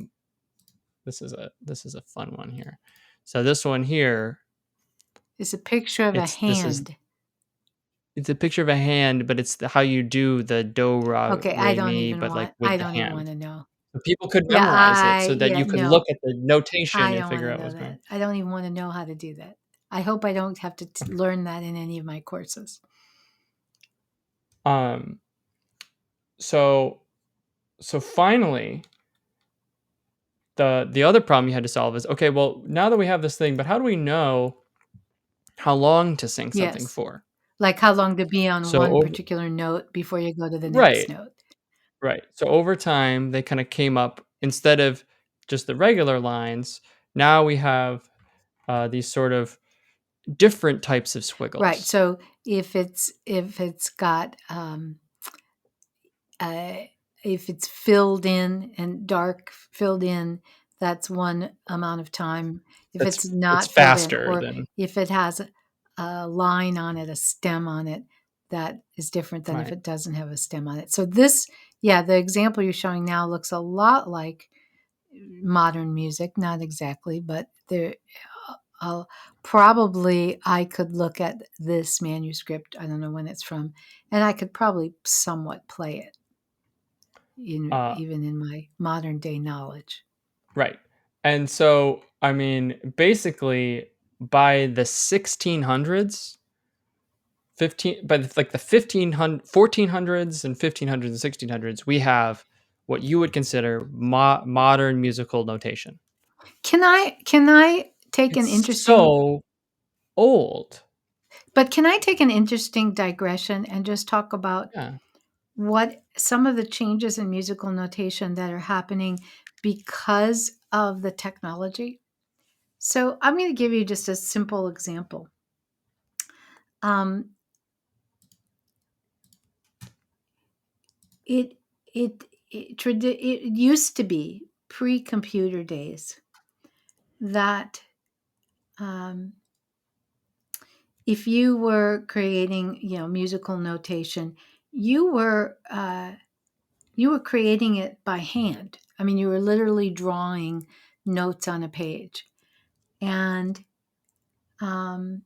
fun one here. So this one here is a picture of a hand. It's a picture of a hand, but it's how you do the do, ra, re, I don't even want to know. So people could memorize it so that you could look at the notation and figure out what's going on. I don't even want to know how to do that. I hope I don't have to learn that in any of my courses. So finally, the other problem you had to solve is, okay, well, now that we have this thing, but how do we know how long to sing something for? Like how long to be on one particular note before you go to the next note. Right. So over time, they kind of came up, instead of just the regular lines, now we have these sort of different types of Right. squiggles. So if it's got uh, if it's filled in and dark filled in, that's one amount of time. If That's it's it's not filled in, faster or than if it has a line on it, a stem on it, that is different than if right. it doesn't have a stem on it. So this, yeah, the example you're showing now looks a lot like modern music, not exactly, but there. I'll probably I could look at this manuscript. I don't know when it's from, and I could probably somewhat play it Uh, even in my modern day knowledge. right. And so, I mean, basically, by the 1600s, 15 by like the 1500 1400s and 1500s and 1600s, we have what you would consider modern musical notation. Can I take an It's interesting so old. but can I take an interesting digression and just talk about Yeah. what some of the changes in musical notation that are happening because of the technology? So I'm going to give you just a simple example. Um, it it used to be pre-computer days that um, if you were creating, musical notation, you were uh, you were creating it by hand. I mean, you were literally drawing notes on a page, and um,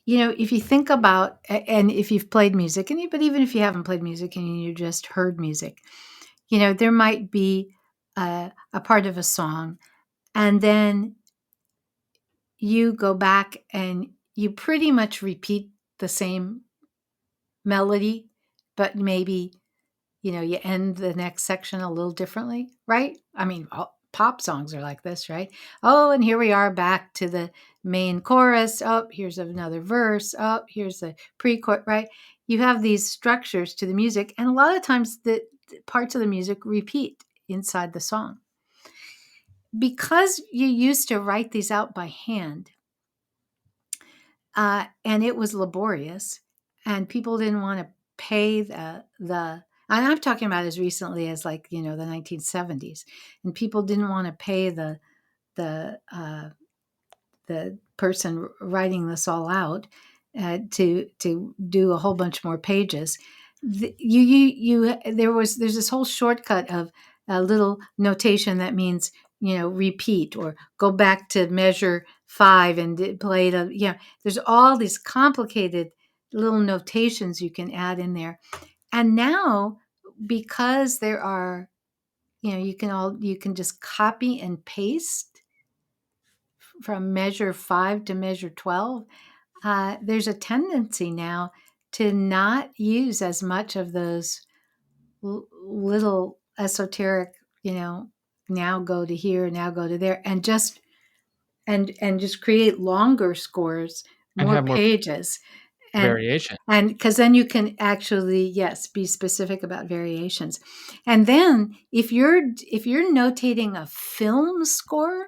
if you think about, and if you've played music, but even if you haven't played music and you just heard music, there might be a part of a song, and then you go back and you pretty much repeat the same melody, but maybe, you end the next section a little differently, right? I mean, pop songs are like this, right? Oh, and here we are back to the main chorus. Oh, here's another verse. Oh, here's the pre-chorus, right? You have these structures to the music, and a lot of times the parts of the music repeat inside the song. Because you used to write these out by hand, and it was laborious, and people didn't want to pay the. And I'm talking about as recently as, like, the 1970s, and people didn't want to pay the the person writing this all out to do a whole bunch more pages. There's this whole shortcut of a little notation that means, repeat or go back to measure 5 and play the, there's all these complicated little notations you can add in there. And now, because there are, you can just copy and paste from measure 5 to measure 12. There's a tendency now to not use as much of those little esoteric, now go to here, now go to there, and just create longer scores, And more have more pages, and variation. because then you can actually, yes, be specific about variations. And then if you're notating a film score,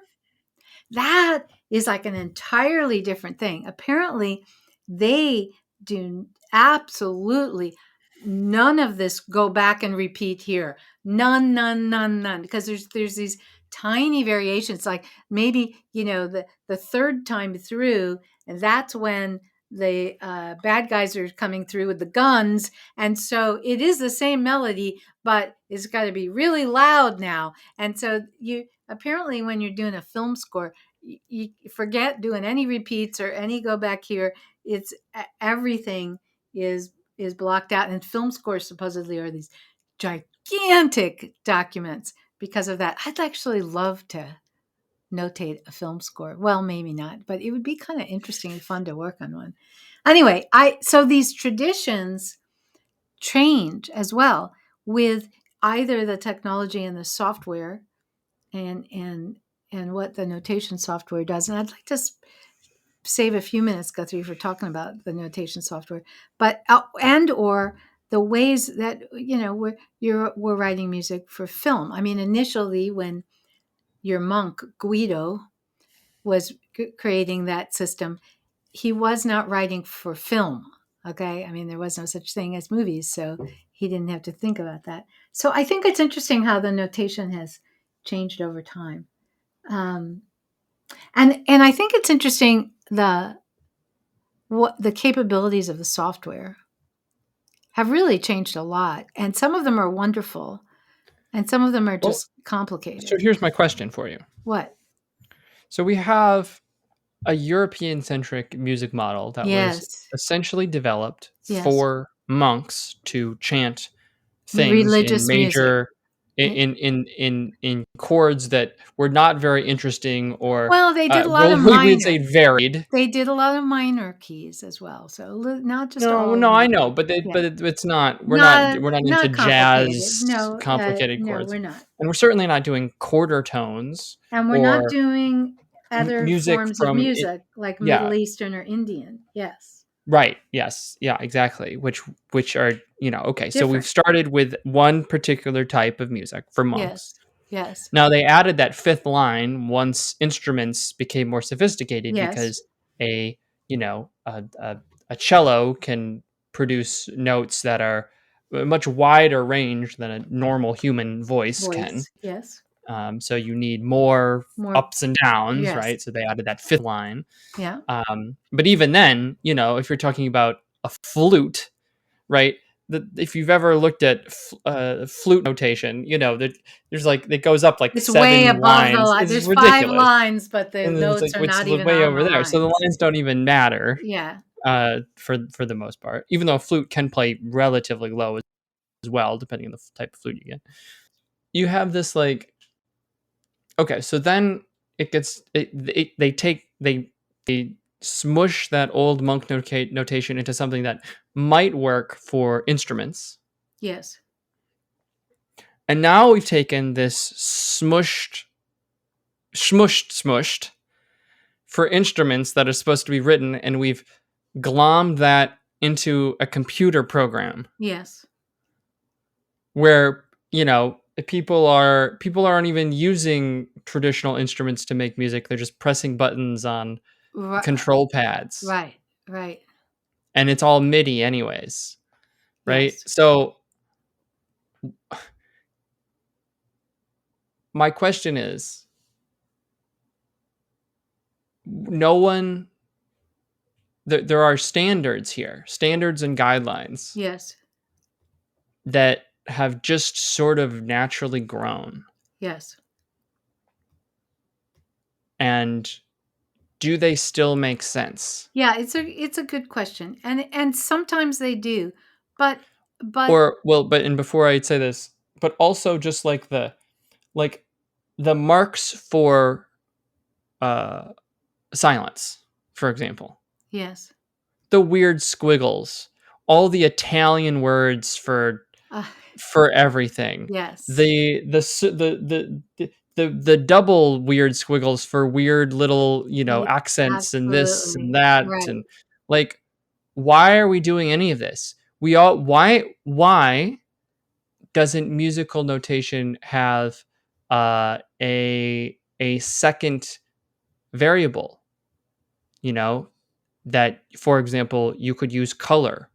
that is like an entirely different thing. Apparently, they do absolutely none of this go back and repeat here. None, none, none, none. Because there's these tiny variations. Like maybe, the third time through, and that's when the bad guys are coming through with the guns. And so it is the same melody, but it's got to be really loud now. And so you apparently, when you're doing a film score, you forget doing any repeats or any go back here. It's everything is blocked out, and film scores supposedly are these gigantic documents because of that. I'd actually love to notate a film score. Well, maybe not, but it would be kind of interesting and fun to work on one. Anyway, so these traditions change as well with either the technology and the software, and what the notation software does. And I'd like to save a few minutes, Guthrie, for talking about the notation software, but and or the ways that, we're writing music for film. I mean, initially when your monk Guido was creating that system, he was not writing for film. Okay. I mean, there was no such thing as movies, so he didn't have to think about that. So I think it's interesting how the notation has changed over time. Um, and I think it's interesting what the capabilities of the software have really changed a lot, and some of them are wonderful, and some of them are Well, just so complicated. here's my question for you. What? So we have a European centric music model that was Yes. essentially developed Yes. for monks to chant things in Religious music. major in chords that were not very interesting, or Well, they did a lot well, of we would minor. say varied. They did a lot of minor keys as well, so not just No, all no, I major. know, but Yeah. it's not. Not We're not into not complicated. jazz No, complicated no, chords, we're not. and we're certainly not doing quarter tones And we're not or doing other music forms of from it. music like Yeah, Middle Eastern or Indian. Yes. right. Yes. Yeah, exactly. Which are, okay. So we've Different. started with one particular type of music for monks. Yes. Yes. Now they added that fifth line once instruments became more sophisticated, Yes. because a, a cello can produce notes that are a much wider range than a normal human voice can. Voice. Yes. So you need more More. ups and downs, Yes. right? So they added that fifth line. Yeah. But even then, if you're talking about a flute, right? If you've ever looked at flute notation, that there's like it goes up like It's way 7 above the lines. line. It's There's 5 ridiculous, lines, but the and then it's notes like are it's not even way on over the there. So the lines. lines don't even matter Yeah. for the most part. Even though a flute can play relatively low as well, depending on the type of flute you get. You have this like okay, so then it gets they smush that old monk notation into something that might work for instruments. Yes. And now we've taken this smushed for instruments that are supposed to be written, and we've glommed that into a computer program Yes. where, people aren't even using traditional instruments to make music. They're just pressing buttons on Right. control pads, Right. Right. and it's all MIDI anyways, right? Yes. So my question is, no one there are standards here, standards and guidelines Yes. that have just sort of naturally grown. Yes. And do they still make sense? Yeah, it's a good question. And sometimes they do. But And before I say this, but also just like the marks for silence, for example, yes. the weird squiggles, all the Italian words for Uh, everything, yes. the double weird squiggles for weird little accents and this and Absolutely. that, Right. and like, why are we doing any of this? We all why doesn't musical notation have a second variable, that, for example, you could use color,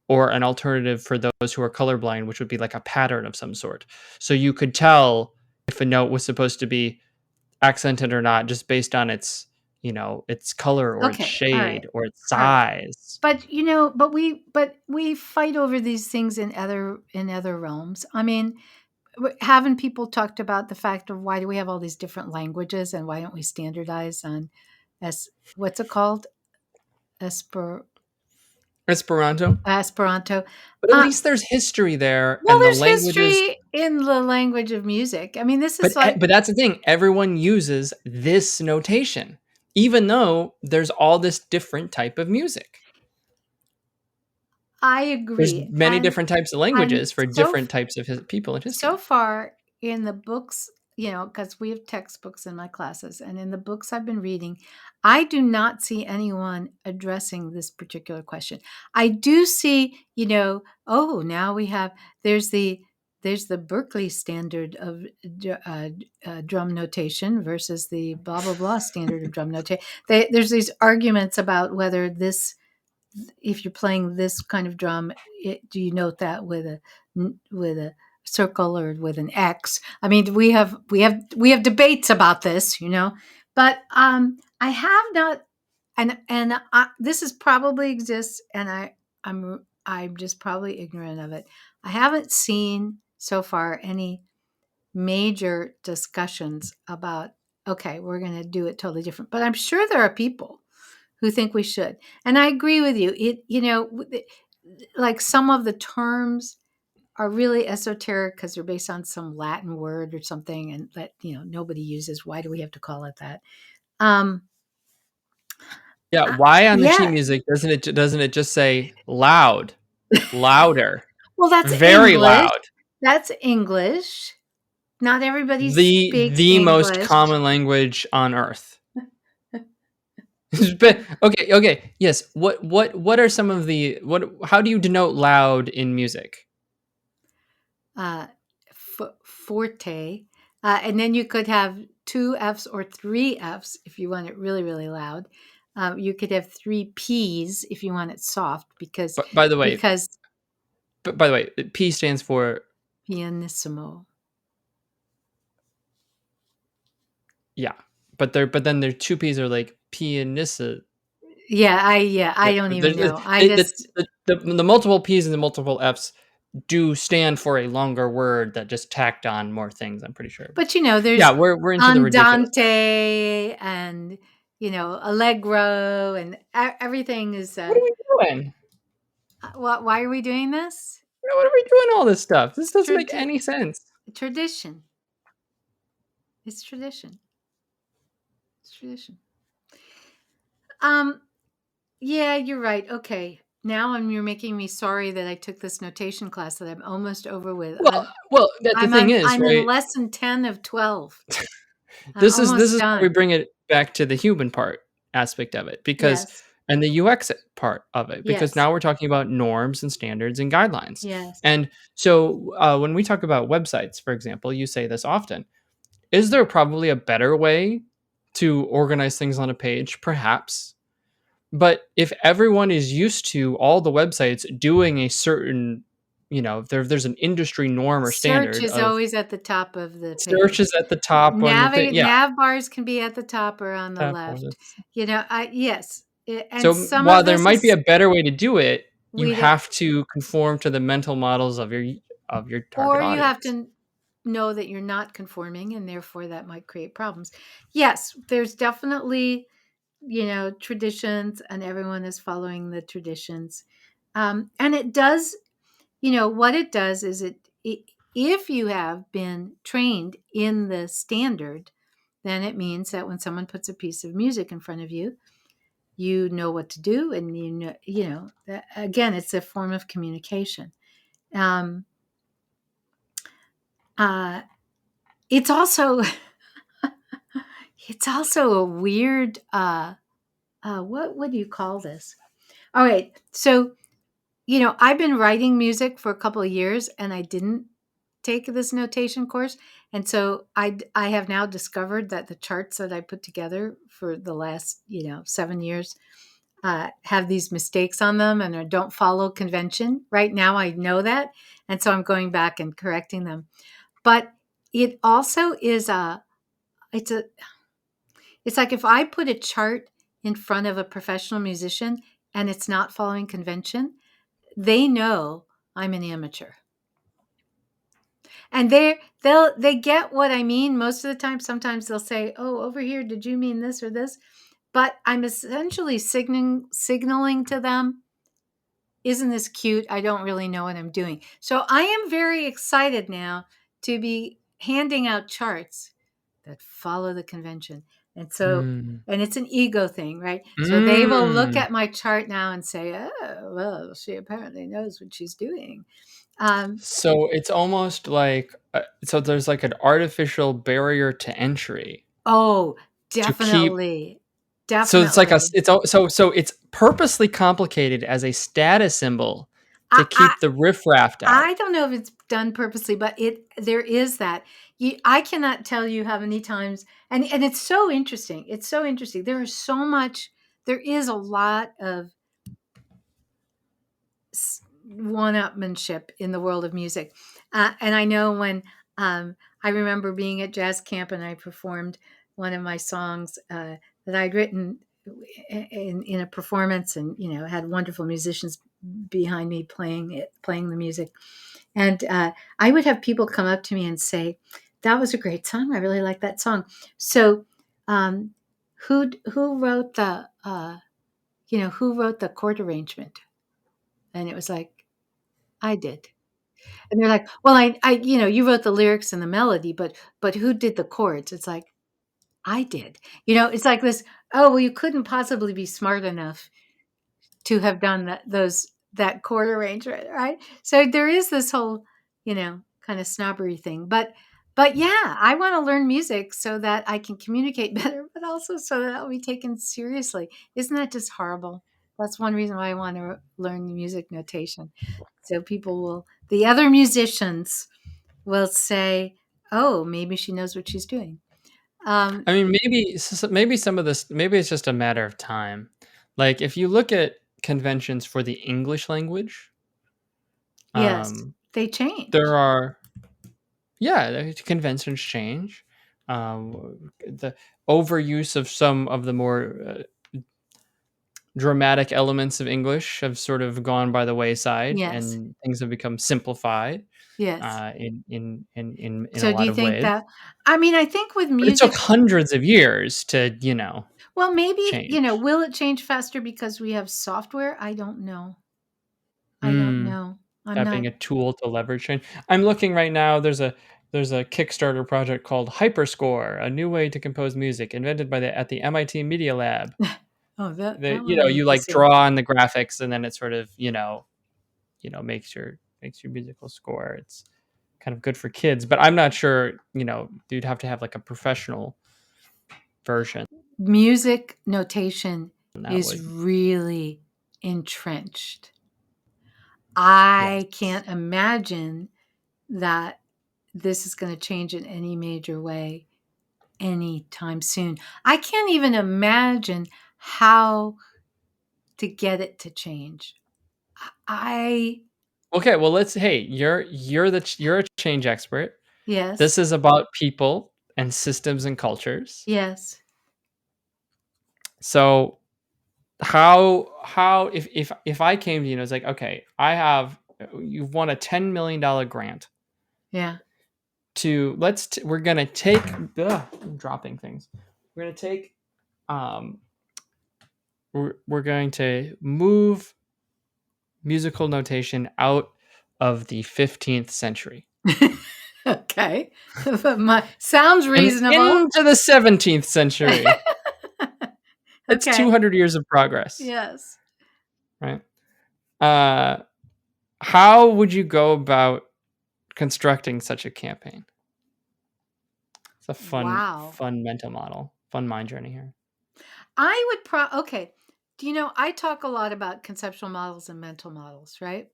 or an alternative for those who are colorblind, which would be like a pattern of some sort. So you could tell if a note was supposed to be accented or not, just based on its, its color or its Okay. All right. shade or its All right. size. But we fight over these things in other realms. I mean, haven't people talked about the fact of why do we have all these different languages and why don't we standardize on what's it called? Esperanto. Esperanto. But at least there's history there, Well, and the there's languages. history in the language of music. I mean, this is But that's the thing. Everyone uses this notation, even though there's all this different type of music. I There's agree. many different types of And languages for different types of people in so history. far in the books, because we have textbooks in my classes, and in the books I've been reading, I do not see anyone addressing this particular question. I do see, now there's the there's the Berkeley standard of drum notation versus the blah blah blah standard of drum notation. There's these arguments about whether this, if you're playing this kind of drum, do you note that with a circle or with an X? I mean, we have debates about this, but I have not, and this is probably exists, and I'm just probably ignorant of it. I haven't seen so far any major discussions about, okay, we're going to do it totally different. But I'm sure there are people who think we should. And I agree with you. Like some of the terms are really esoteric because they're based on some Latin word or something, and that nobody uses. Why do we have to call it that? Yeah, why on the sheet Yeah. music doesn't it just say loud, louder, Well, that's very English. loud? That's English. Not everybody speaks The most English. common language on earth. But okay, yes. What are some of the how do you denote loud in music? Forte, and then you could have 2 Fs or 3 Fs if you want it really, really loud. You could have 3 Ps if you want it soft, because By the way, because P stands for pianissimo. Yeah, but then their 2 Ps are like pianissa. Yeah, I don't even know. The multiple Ps and the multiple Fs do stand for a longer word that just tacked on more things, I'm pretty sure. But there's we're into the ridiculous. andante and allegro and everything is. What are we doing? Why are we doing this? What are we doing all this stuff? This doesn't make any sense. Tradition. It's tradition. It's tradition. Yeah, you're right. Okay. Now you're making me sorry that I took this notation class that I'm almost over with. Well, the thing is, I'm right? in lesson 10 of 12. This is where we bring it back to the human part aspect of it, because and the UX part of it, because now we're talking about norms and standards and guidelines. Yes. And so when we talk about websites, for example, you say this often. Is there probably a better way to organize things on a page? Perhaps. But if everyone is used to all the websites doing a certain, there's an industry norm or standard. Search is always at the top of the page. Search is at the top. Nav bars can be at the top or on the left. Yes. And so while there might be a better way to do it, you have to conform to the mental models of your target audience. Or you have to know that you're not conforming, and therefore that might create problems. Yes, there's definitely traditions, and everyone is following the traditions, and it does what it does is if you have been trained in the standard, then it means that when someone puts a piece of music in front of you, you know what to do, and that, again, it's a form of communication. It's also a weird what do you call this? All right, so I've been writing music for a couple of years, and I didn't take this notation course, and so I have now discovered that the charts that I put together for the last 7 years have these mistakes on them and don't follow convention. Right now I know that, and so I'm going back and correcting them. But it also is it's like if I put a chart in front of a professional musician and it's not following convention, they know I'm an amateur. And they get what I mean most of the time. Sometimes they'll say, "Oh, over here, did you mean this or this?" But I'm essentially signaling to them, "Isn't this cute? I don't really know what I'm doing." So I am very excited now to be handing out charts that follow the convention. And so, and it's an ego thing, right? So they will look at my chart now and say, "Oh, well, she apparently knows what she's doing." So it's almost like, so there's like an artificial barrier to entry. Oh, definitely. So it's like so it's purposely complicated as a status symbol to I, keep the riffraff out. I don't know if it's done purposely, but there is that. I cannot tell you how many times, and it's so interesting. It's so interesting. There is so much. There is a lot of one-upmanship in the world of music, and I know when I remember being at jazz camp and I performed one of my songs that I'd written in a performance, and had wonderful musicians behind me playing the music. And I would have people come up to me and say, "That was a great song. I really like that song." So, um, who wrote the who wrote the chord arrangement? And it was like, I did. And they're like, "Well, you wrote the lyrics and the melody, but who did the chords?" It's like, I did. It's like this. Oh, well, you couldn't possibly be smart enough to have done that chord arrangement, right? So there is this whole, kind of snobbery thing. But yeah, I want to learn music so that I can communicate better, but also so that I'll be taken seriously. Isn't that just horrible? That's one reason why I want to learn music notation. So the other musicians will say, "Oh, maybe she knows what she's doing." Um, I mean, maybe some of this, maybe it's just a matter of time. Like if you look at conventions for the English language, yes, um, they there change. are the conventions change. The overuse of some of the more dramatic elements of English have sort of gone by the wayside, Yes, and things have become simplified yes. in a So do lot you of think ways. that I mean, I think with But it took music, hundreds of years to, well, maybe, change. will it change faster because we have software? I don't know. I don't Mm, know. I'm that not. being a tool to leverage change. I'm looking right now. There's a Kickstarter project called Hyperscore, a new way to compose music, invented at the MIT Media Lab. Oh, that one I You need to like see. draw on the graphics, and then it sort of makes your musical score. It's kind of good for kids, but I'm not sure. You'd have to have like a professional version. Music notation And that is would really entrenched. yes. I can't imagine that this is going to change in any major way anytime soon. I can't even imagine how to get it to change. I Okay, well hey, you're a change expert. This Yes, is about people and systems and cultures. yes. So how if I came to you and it's like, okay, you've won a $10 million grant Yeah. we're gonna take I'm dropping things. We're gonna take um we're going to move musical notation out of the 15th century Okay. Sounds and reasonable. into the 17th century. That's Okay. 200 years of progress, Yes. right? Uh, how would you go about constructing such a campaign? It's a Wow. fun mental model, fun mind journey here. I would okay. Do you know I talk a lot about conceptual models and mental models, right?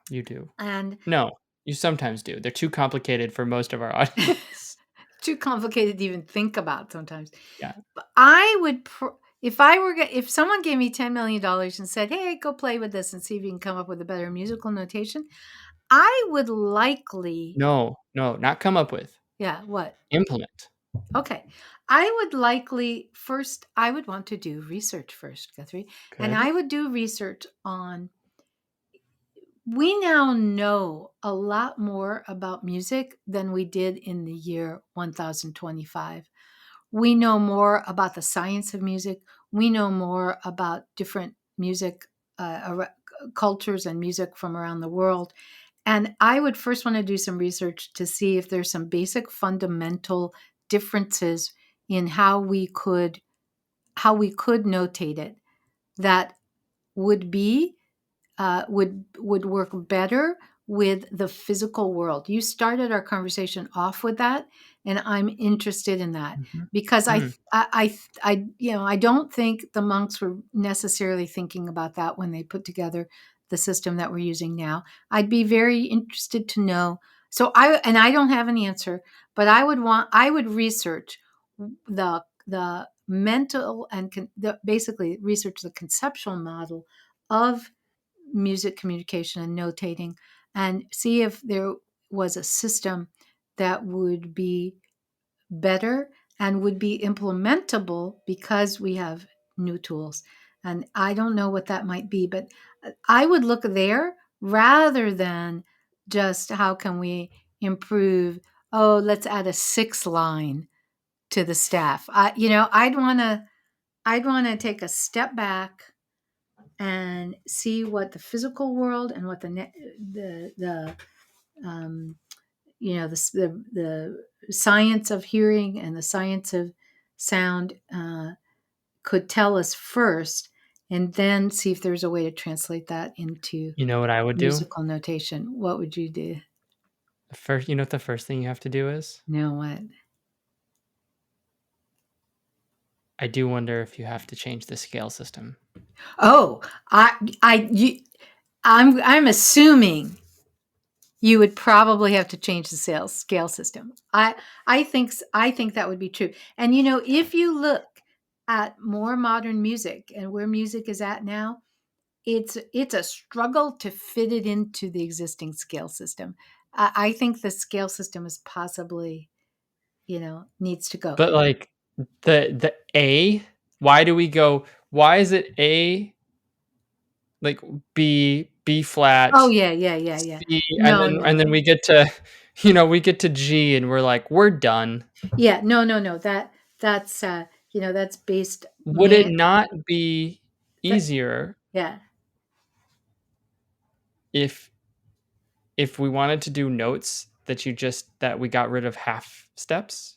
You do. And No, you sometimes do. They're too complicated for most of our audience. too complicated to even think about sometimes. Yeah. But I would if someone gave me $10 million and said, "Hey, go play with this and see if you can come up with a better musical notation," I would likely, No, not come up with. yeah, what? Implement. Okay. I would likely first, I would want to do research first, Guthrie. And Good. I would do research on, we now know a lot more about music than we did in the year 1025. We know more about the science of music. We know more about different music cultures and music from around the world. And I would first want to do some research to see if there's some basic fundamental differences in how we could notate it that would be would work better with the physical world. You started our conversation off with that, and I'm interested in that Mhm. because Mm. I don't think the monks were necessarily thinking about that when they put together the system that we're using now. I'd be very interested to know. So I don't have an answer, but I would research the mental and basically research the conceptual model of music communication and notating, and see if there was a system that would be better and would be implementable because we have new tools. And I don't know what that might be, but I would look there rather than just how can we improve, oh, let's add a 6th line to the staff. I'd want to take a step back and see what the physical world and what the the science of hearing and the science of sound could tell us first, and then see if there's a way to translate that into You know what I would do? musical notation. What would you do? You know what the first thing you have to do is? Know what? I do wonder if you have to change the scale system. Oh, I'm assuming you would probably have to change the scale system. I think that would be true. And if you look at more modern music and where music is at now, it's a struggle to fit it into the existing scale system. I think the scale system is possibly, needs to go. But like the A, why do we go? Why is it A? Like B flat. Oh yeah. C, and then we get to, we get to G, and we're like, we're done. Yeah, no. That's that's based. Would it not be easier? Yeah. If we wanted to do notes that we got rid of half steps.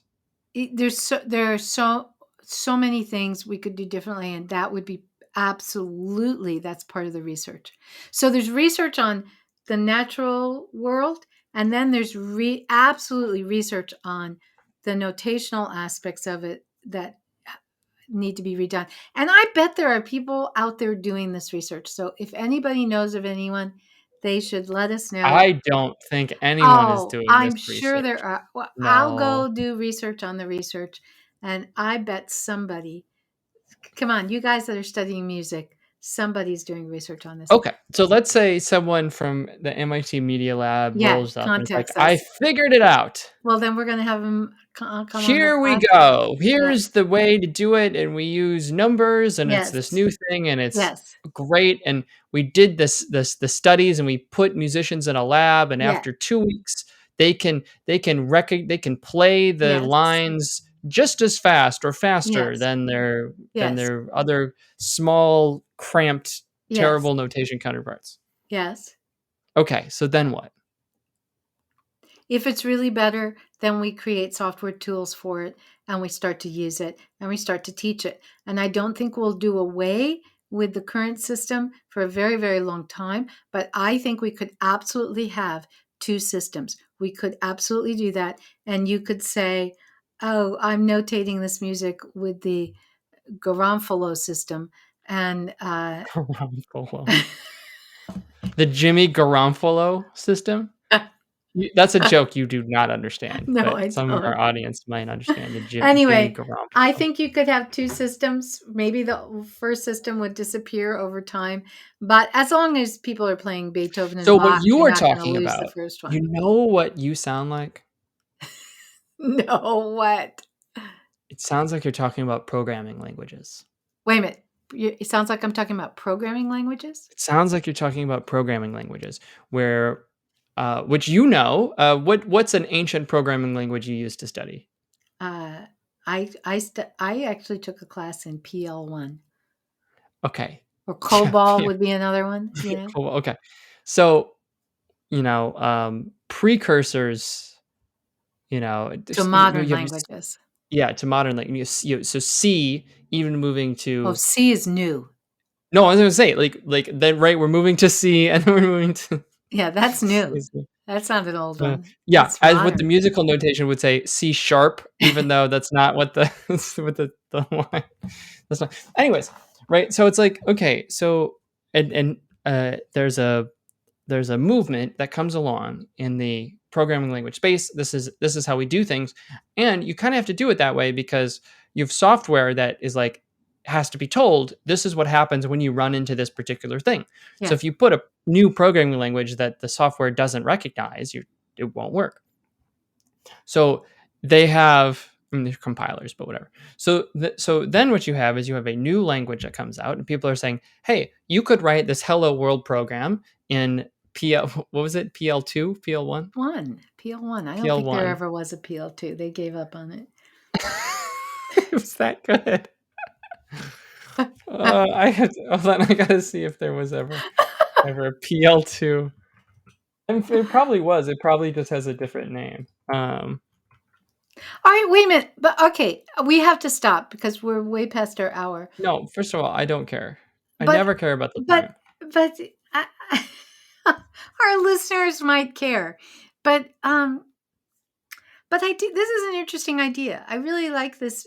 There are so many things we could do differently, and that would be absolutely, that's part of the research. So there's research on the natural world, and then there's absolutely research on the notational aspects of it that need to be redone. And I bet there are people out there doing this research. So if anybody knows of anyone, they should let us know. I don't think anyone is doing this I'm research. sure there are. Well, No. I'll go do research on the research, and I bet somebody, come on, you guys that are studying music, somebody's doing research on this. Okay, so let's say someone from the MIT Media Lab rolls up and is like, I figured it out. Well, then we're going to have them come Here on we go. Here's the way to do it, and we use numbers, and it's this new thing, and it's great. And we did the studies, and we put musicians in a lab, and after 2 weeks, they can play the lines just as fast or faster than their other small, cramped, terrible notation counterparts. Yes. Okay, so then what? If it's really better, then we create software tools for it, and we start to use it, and we start to teach it. And I don't think we'll do away with the current system for a very, very long time, but I think we could absolutely have 2 systems. We could absolutely do that. And you could say, oh, I'm notating this music with the Garofalo system. And Garofalo. The Jimmy Garofalo system? That's a joke you do not understand. No, but some of our audience might understand the Jimmy Garofalo. I think you could have 2 systems. Maybe the first system would disappear over time, but as long as people are playing Beethoven and Bach, what you are talking about, the first one. You know what you sound like? No, what? It sounds like you're talking about programming languages. Wait a minute. It sounds like I'm talking about programming languages? It sounds like you're talking about programming languages, where which what's an ancient programming language you used to study? I actually took a class in PL1. Okay. Or COBOL would be another one. Okay. So, precursors, to modern languages. Yeah, to modern languages. So C, even moving to. Oh, C is new. No, I was gonna say like then we're moving to C, and then we're moving to. Yeah, that's new. That's not an old one. Yeah, as what the musical notation would say, C sharp, even though that's not what the line. That's not. Anyways, right? So it's like, okay, so and there's a movement that comes along in the programming language space. This is how we do things, and you kind of have to do it that way because you have software that is like has to be told this is what happens when you run into this particular thing. Yeah. So if you put a new programming language that the software doesn't recognize, it won't work. So they have, I mean, they're compilers, but whatever. So then what you have is you have a new language that comes out, and people are saying, "Hey, you could write this Hello World program in PL. What was it? PL2, PL1, PL1. I don't think there PL1." ever was a PL2. They gave up on it. It was that good. Hold on, I gotta see if there was ever a PL2. And it probably was. It probably just has a different name. All right, wait a minute. But okay, we have to stop because we're way past our hour. No, first of all, I don't care. I But- never care about the time. But our listeners might care. But I do. This is an interesting idea. I really like this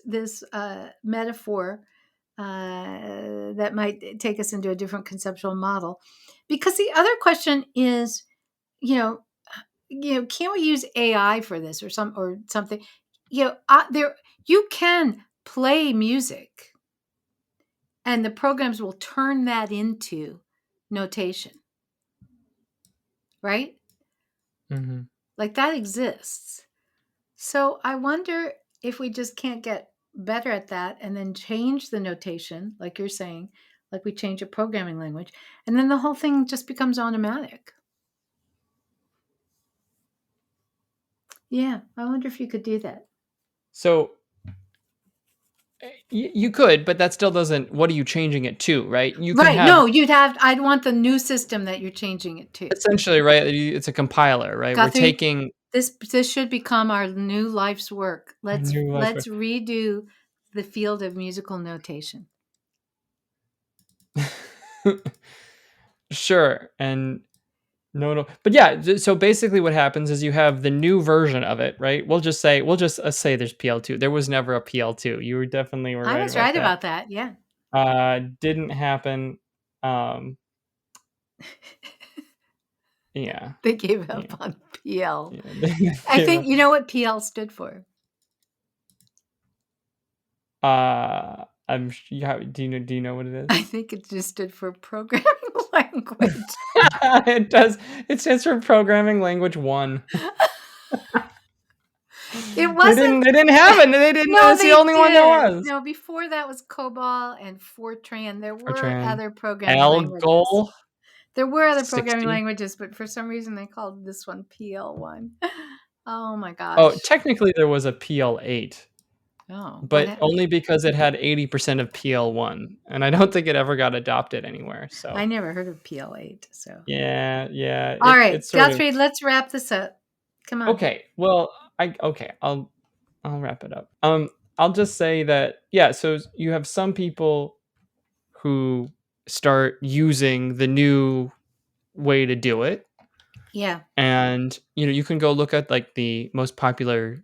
metaphor that might take us into a different conceptual model. Because the other question is, can we use AI for this or something? You can play music, and the programs will turn that into notation, right? Mm-hmm. Like that exists. So I wonder if we just can't get better at that and then change the notation, like you're saying, like we change a programming language, and then the whole thing just becomes automatic. Yeah, I wonder if you could do that. So you could, but that still doesn't. What are you changing it to, right? You can have, no, I'd want the new system that you're changing it to. essentially, right? It's a compiler, right? Guthrie, We're taking this should become our new life's work. Let's redo the field of musical notation. Sure, and no, but yeah. So basically, what happens is you have the new version of it, right? We'll just say there's PL2. There was never a PL2. You were definitely right. I was right about that. Yeah. Didn't happen. Yeah. They gave up on PL. Yeah, I think you know what PL stood for. Do you know what it is? I think it just stood for programming language. It does. It stands for Programming Language 1. It wasn't. They didn't have it. They didn't. No, that's the only one there was. No, before that was COBOL and Fortran. There were other programming languages. Algol. There were other programming languages, but for some reason they called this one PL1. Oh my gosh. Oh, technically there was a PL8. Oh. But only because it had 80% of PL1, and I don't think it ever got adopted anywhere. So I never heard of PL8. So yeah. All right, Guthrie, let's wrap this up. Come on. Okay. Well, I'll wrap it up. I'll just say that so you have some people who start using the new way to do it. Yeah. And you can go look at like the most popular